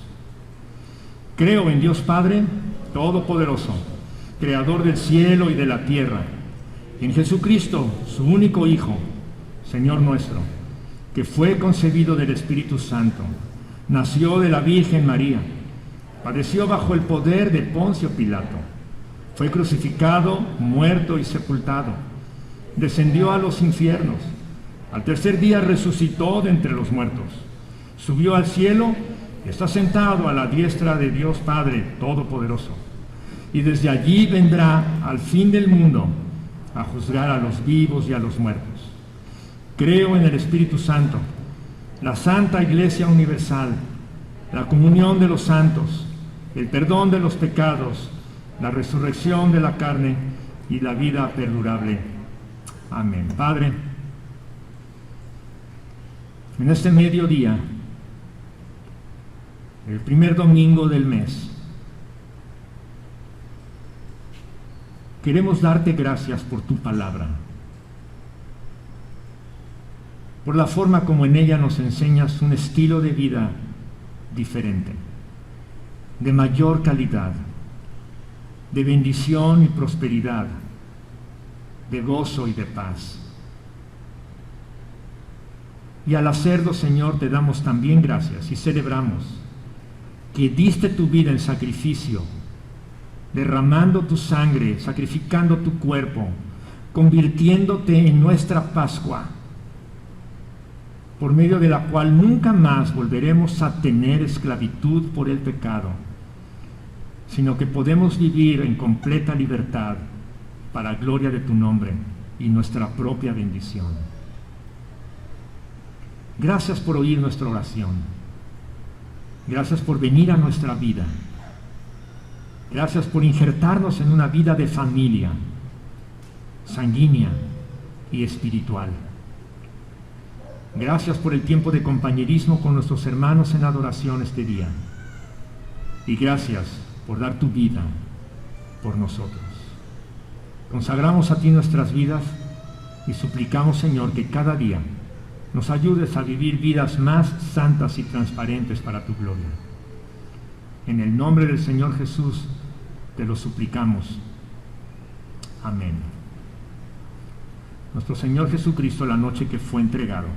Creo en Dios Padre Todopoderoso, Creador del cielo y de la tierra, y en Jesucristo, su único Hijo, Señor nuestro, que fue concebido del Espíritu Santo, nació de la Virgen María, padeció bajo el poder de Poncio Pilato, fue crucificado, muerto y sepultado, descendió a los infiernos, al tercer día resucitó de entre los muertos, subió al cielo y está sentado a la diestra de Dios Padre Todopoderoso, y desde allí vendrá al fin del mundo a juzgar a los vivos y a los muertos. Creo en el Espíritu Santo, la Santa Iglesia Universal, la comunión de los santos, el perdón de los pecados, la resurrección de la carne y la vida perdurable. Amén. Padre, en este mediodía, el primer domingo del mes, queremos darte gracias por tu palabra, por la forma como en ella nos enseñas un estilo de vida diferente, de mayor calidad, de bendición y prosperidad, de gozo y de paz. Y al hacerlo, Señor, te damos también gracias y celebramos que diste tu vida en sacrificio, derramando tu sangre, sacrificando tu cuerpo, convirtiéndote en nuestra Pascua, por medio de la cual nunca más volveremos a tener esclavitud por el pecado, sino que podemos vivir en completa libertad para gloria de tu nombre y nuestra propia bendición. Gracias por oír nuestra oración. Gracias por venir a nuestra vida. Gracias por injertarnos en una vida de familia, sanguínea y espiritual. Gracias por el tiempo de compañerismo con nuestros hermanos en adoración este día. Y gracias por dar tu vida por nosotros. Consagramos a ti nuestras vidas y suplicamos, Señor, que cada día nos ayudes a vivir vidas más santas y transparentes para tu gloria. En el nombre del Señor Jesús te lo suplicamos. Amén. Nuestro Señor Jesucristo, la noche que fue entregado,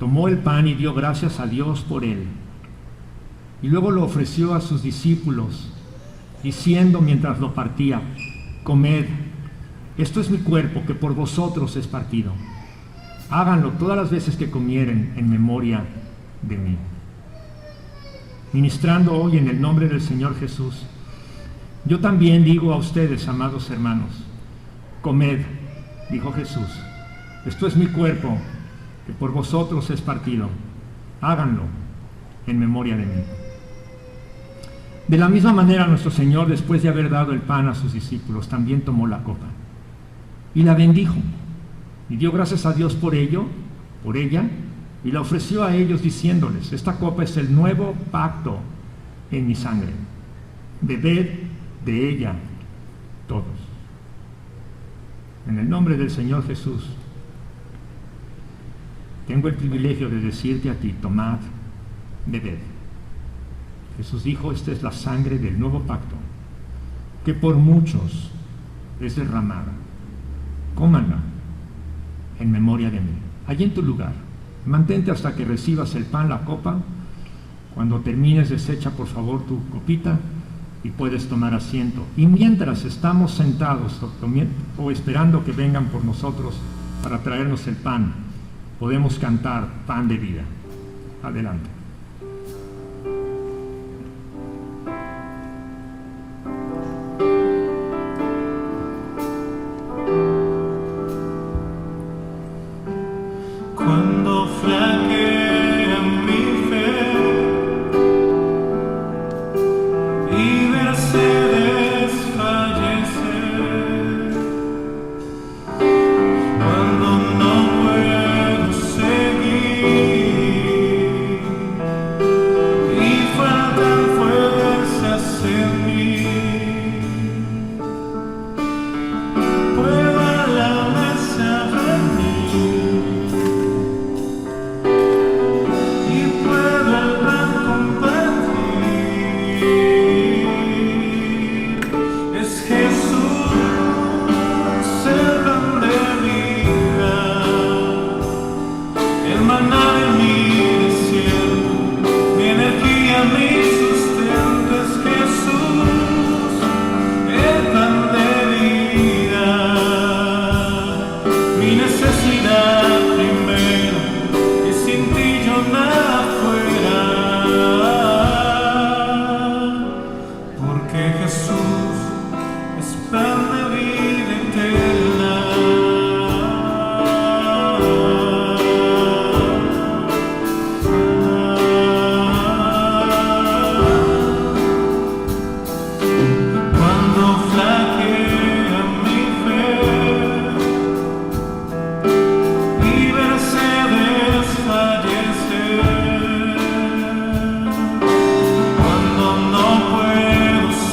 tomó el pan y dio gracias a Dios por él. Y luego lo ofreció a sus discípulos, diciendo mientras lo partía: comed, esto es mi cuerpo que por vosotros es partido. Háganlo todas las veces que comieren en memoria de mí. Ministrando hoy en el nombre del Señor Jesús, yo también digo a ustedes, amados hermanos: comed, dijo Jesús, esto es mi cuerpo que por vosotros es partido. Háganlo en memoria de mí. De la misma manera, nuestro Señor, después de haber dado el pan a sus discípulos, también tomó la copa y la bendijo y dio gracias a Dios por ella, y la ofreció a ellos diciéndoles: esta copa es el nuevo pacto en mi sangre. Bebed de ella todos. En el nombre del Señor Jesús, tengo el privilegio de decirte a ti: tomad, bebed. Jesús dijo: esta es la sangre del nuevo pacto, que por muchos es derramada. Cómanla en memoria de mí. Allí en tu lugar, mantente hasta que recibas el pan, la copa. Cuando termines, desecha por favor tu copita y puedes tomar asiento. Y mientras estamos sentados o esperando que vengan por nosotros para traernos el pan, podemos cantar Pan de Vida. Adelante. Cuando flaquea mi fe y verse desfallecer, cuando no puedo seguir y faltan fuerzas en mí, puedo a la mesa venir.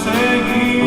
Seguir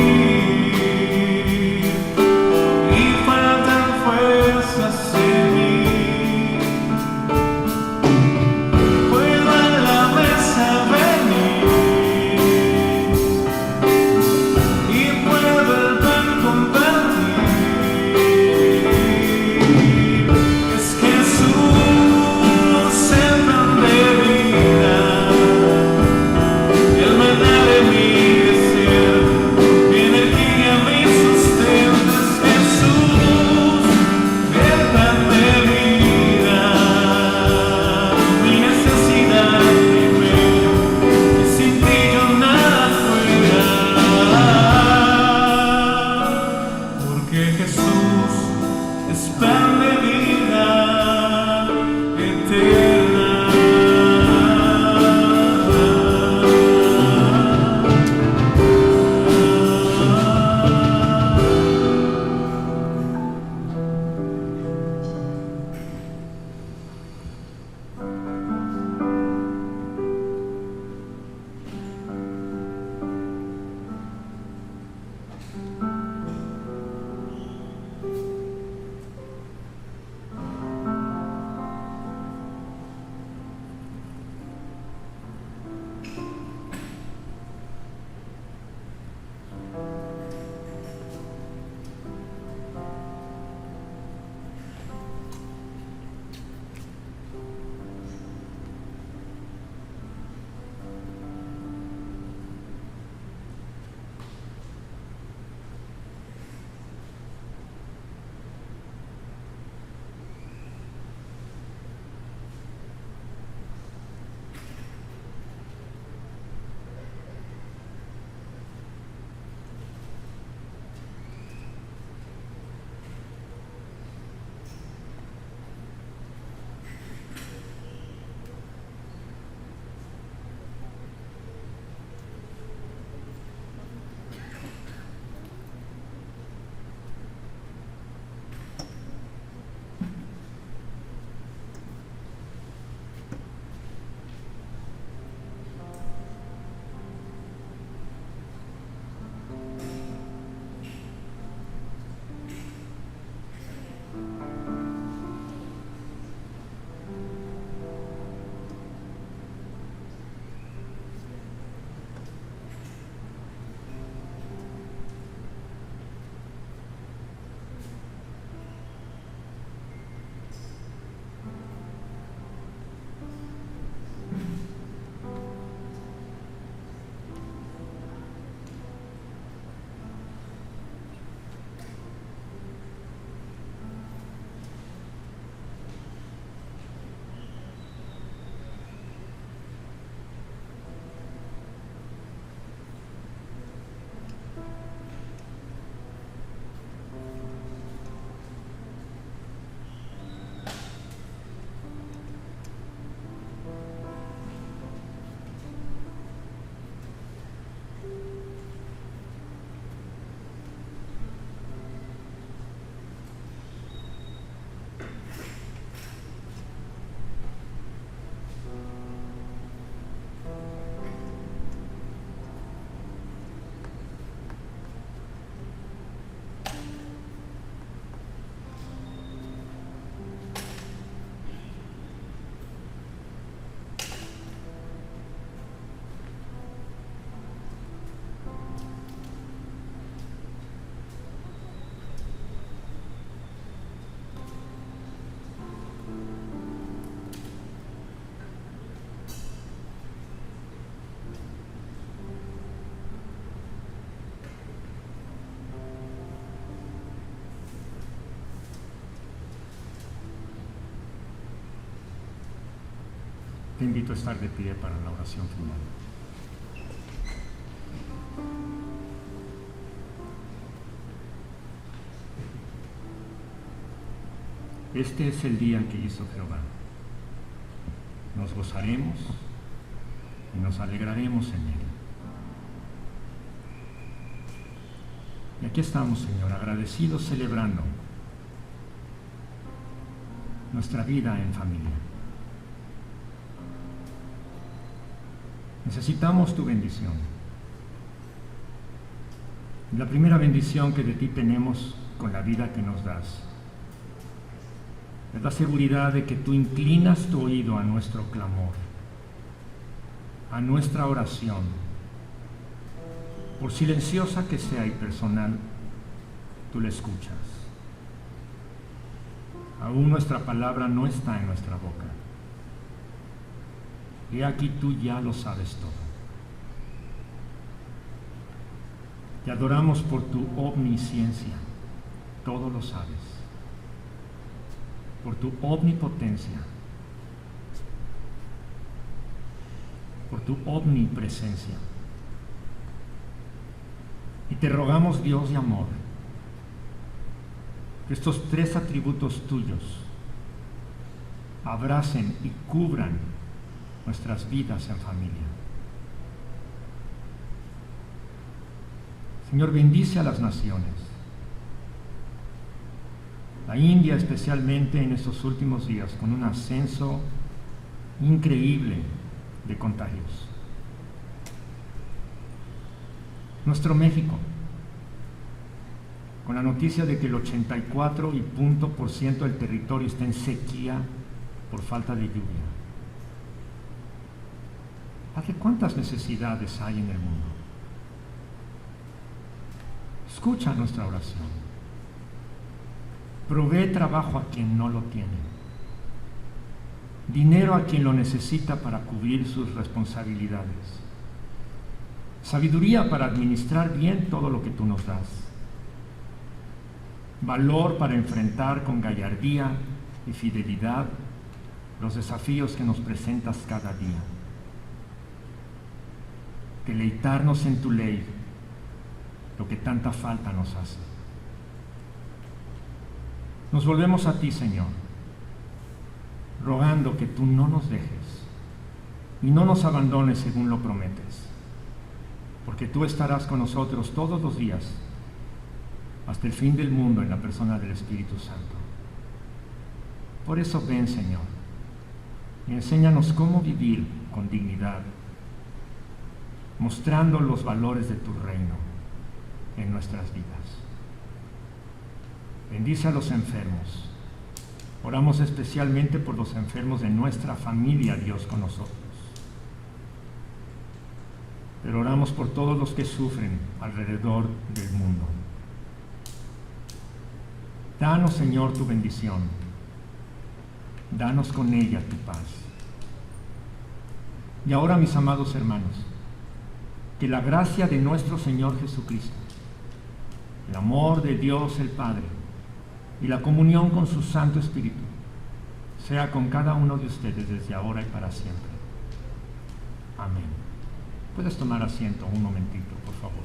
Te invito a estar de pie para la oración final. Este es el día que hizo Jehová. Nos gozaremos y nos alegraremos en él. Y aquí estamos, Señor, agradecidos, celebrando nuestra vida en familia. Necesitamos tu bendición. La primera bendición que de ti tenemos con la vida que nos das es la seguridad de que tú inclinas tu oído a nuestro clamor, a nuestra oración, por silenciosa que sea y personal, tú la escuchas. Aún nuestra palabra no está en nuestra boca. Y aquí tú ya lo sabes todo. Te adoramos por tu omnisciencia, todo lo sabes. Por tu omnipotencia, por tu omnipresencia. Y te rogamos, Dios de amor, que estos tres atributos tuyos abracen y cubran nuestras vidas en familia. Señor, bendice a las naciones. La India especialmente en estos últimos días, con un ascenso increíble de contagios. Nuestro México, con la noticia de que el 84% del territorio está en sequía por falta de lluvia. Padre, ¿cuántas necesidades hay en el mundo? Escucha nuestra oración. Provee trabajo a quien no lo tiene, dinero a quien lo necesita para cubrir sus responsabilidades, sabiduría para administrar bien todo lo que tú nos das, valor para enfrentar con gallardía y fidelidad los desafíos que nos presentas cada día, deleitarnos en tu ley, lo que tanta falta nos hace. Nos volvemos a ti, Señor, rogando que tú no nos dejes y no nos abandones según lo prometes, porque tú estarás con nosotros todos los días hasta el fin del mundo en la persona del Espíritu Santo. Por eso ven, Señor, y enséñanos cómo vivir con dignidad, mostrando los valores de tu reino en nuestras vidas. Bendice a los enfermos. Oramos especialmente por los enfermos de nuestra familia, Dios, con nosotros. Pero oramos por todos los que sufren alrededor del mundo. Danos, Señor, tu bendición. Danos con ella tu paz. Y ahora, mis amados hermanos, que la gracia de nuestro Señor Jesucristo, el amor de Dios el Padre y la comunión con su Santo Espíritu sea con cada uno de ustedes desde ahora y para siempre. Amén. Puedes tomar asiento un momentito, por favor.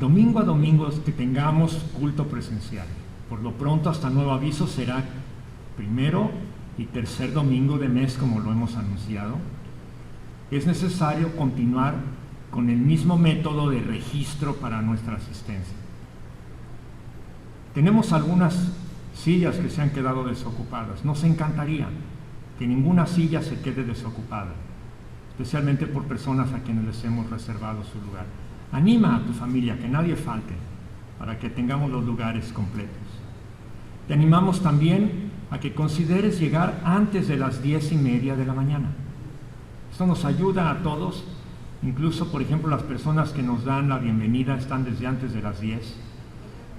Domingo a domingo es que tengamos culto presencial. Por lo pronto, hasta nuevo aviso, será primero y tercer domingo de mes, como lo hemos anunciado. Es necesario continuar con el mismo método de registro para nuestra asistencia. Tenemos algunas sillas que se han quedado desocupadas. Nos encantaría que ninguna silla se quede desocupada, especialmente por personas a quienes les hemos reservado su lugar. Anima a tu familia, que nadie falte, para que tengamos los lugares completos. Te animamos también a que consideres llegar antes de las 10:30 de la mañana. Esto nos ayuda a todos, incluso, por ejemplo, las personas que nos dan la bienvenida están desde antes de las 10.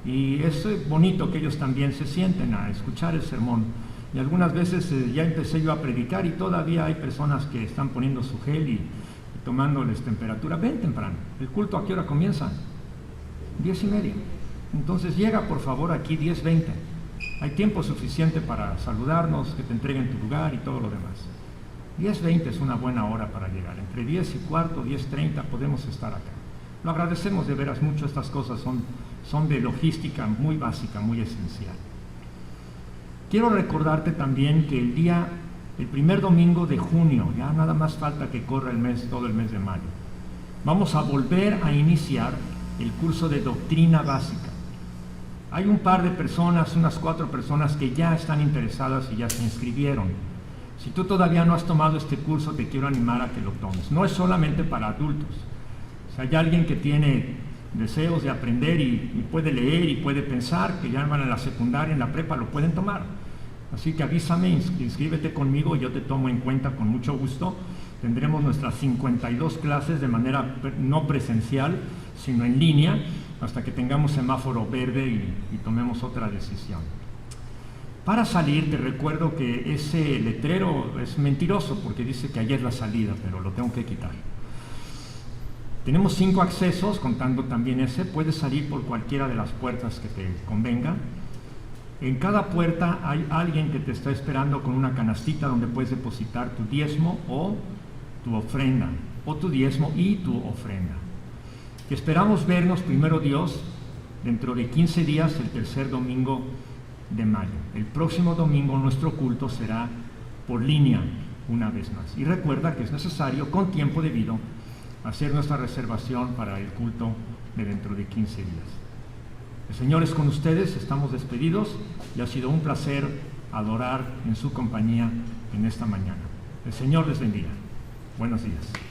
Y es bonito que ellos también se sienten a escuchar el sermón. Y algunas veces ya empecé yo a predicar y todavía hay personas que están poniendo su gel y tomándoles temperatura. Ven temprano. ¿El culto a qué hora comienza? 10:30. Entonces llega por favor aquí 10:20. Hay tiempo suficiente para saludarnos, que te entreguen tu lugar y todo lo demás. 10:20 es una buena hora para llegar. Entre 10:15, 10:30 podemos estar acá. Lo agradecemos de veras mucho. Estas cosas son de logística muy básica, muy esencial. Quiero recordarte también que el primer domingo de junio, ya nada más falta que corra todo el mes de mayo, vamos a volver a iniciar el curso de doctrina básica. Hay un par de personas, unas 4 personas que ya están interesadas y ya se inscribieron. Si tú todavía no has tomado este curso, te quiero animar a que lo tomes. No es solamente para adultos. Si hay alguien que tiene deseos de aprender y puede leer y puede pensar, que ya van en la secundaria, en la prepa, lo pueden tomar. Así que avísame, inscríbete conmigo y yo te tomo en cuenta con mucho gusto. Tendremos nuestras 52 clases de manera no presencial, sino en línea, hasta que tengamos semáforo verde y tomemos otra decisión. Para salir, te recuerdo que ese letrero es mentiroso porque dice que ayer es la salida, pero lo tengo que quitar. Tenemos 5 accesos, contando también ese. Puedes salir por cualquiera de las puertas que te convenga. En cada puerta hay alguien que te está esperando con una canastita donde puedes depositar tu diezmo o tu ofrenda, o tu diezmo y tu ofrenda. Que esperamos vernos, primero Dios, dentro de 15 días, el tercer domingo de mayo. El próximo domingo nuestro culto será por línea una vez más. Y recuerda que es necesario, con tiempo debido, hacer nuestra reservación para el culto de dentro de 15 días. El Señor es con ustedes, estamos despedidos y ha sido un placer adorar en su compañía en esta mañana. El Señor les bendiga. Buenos días.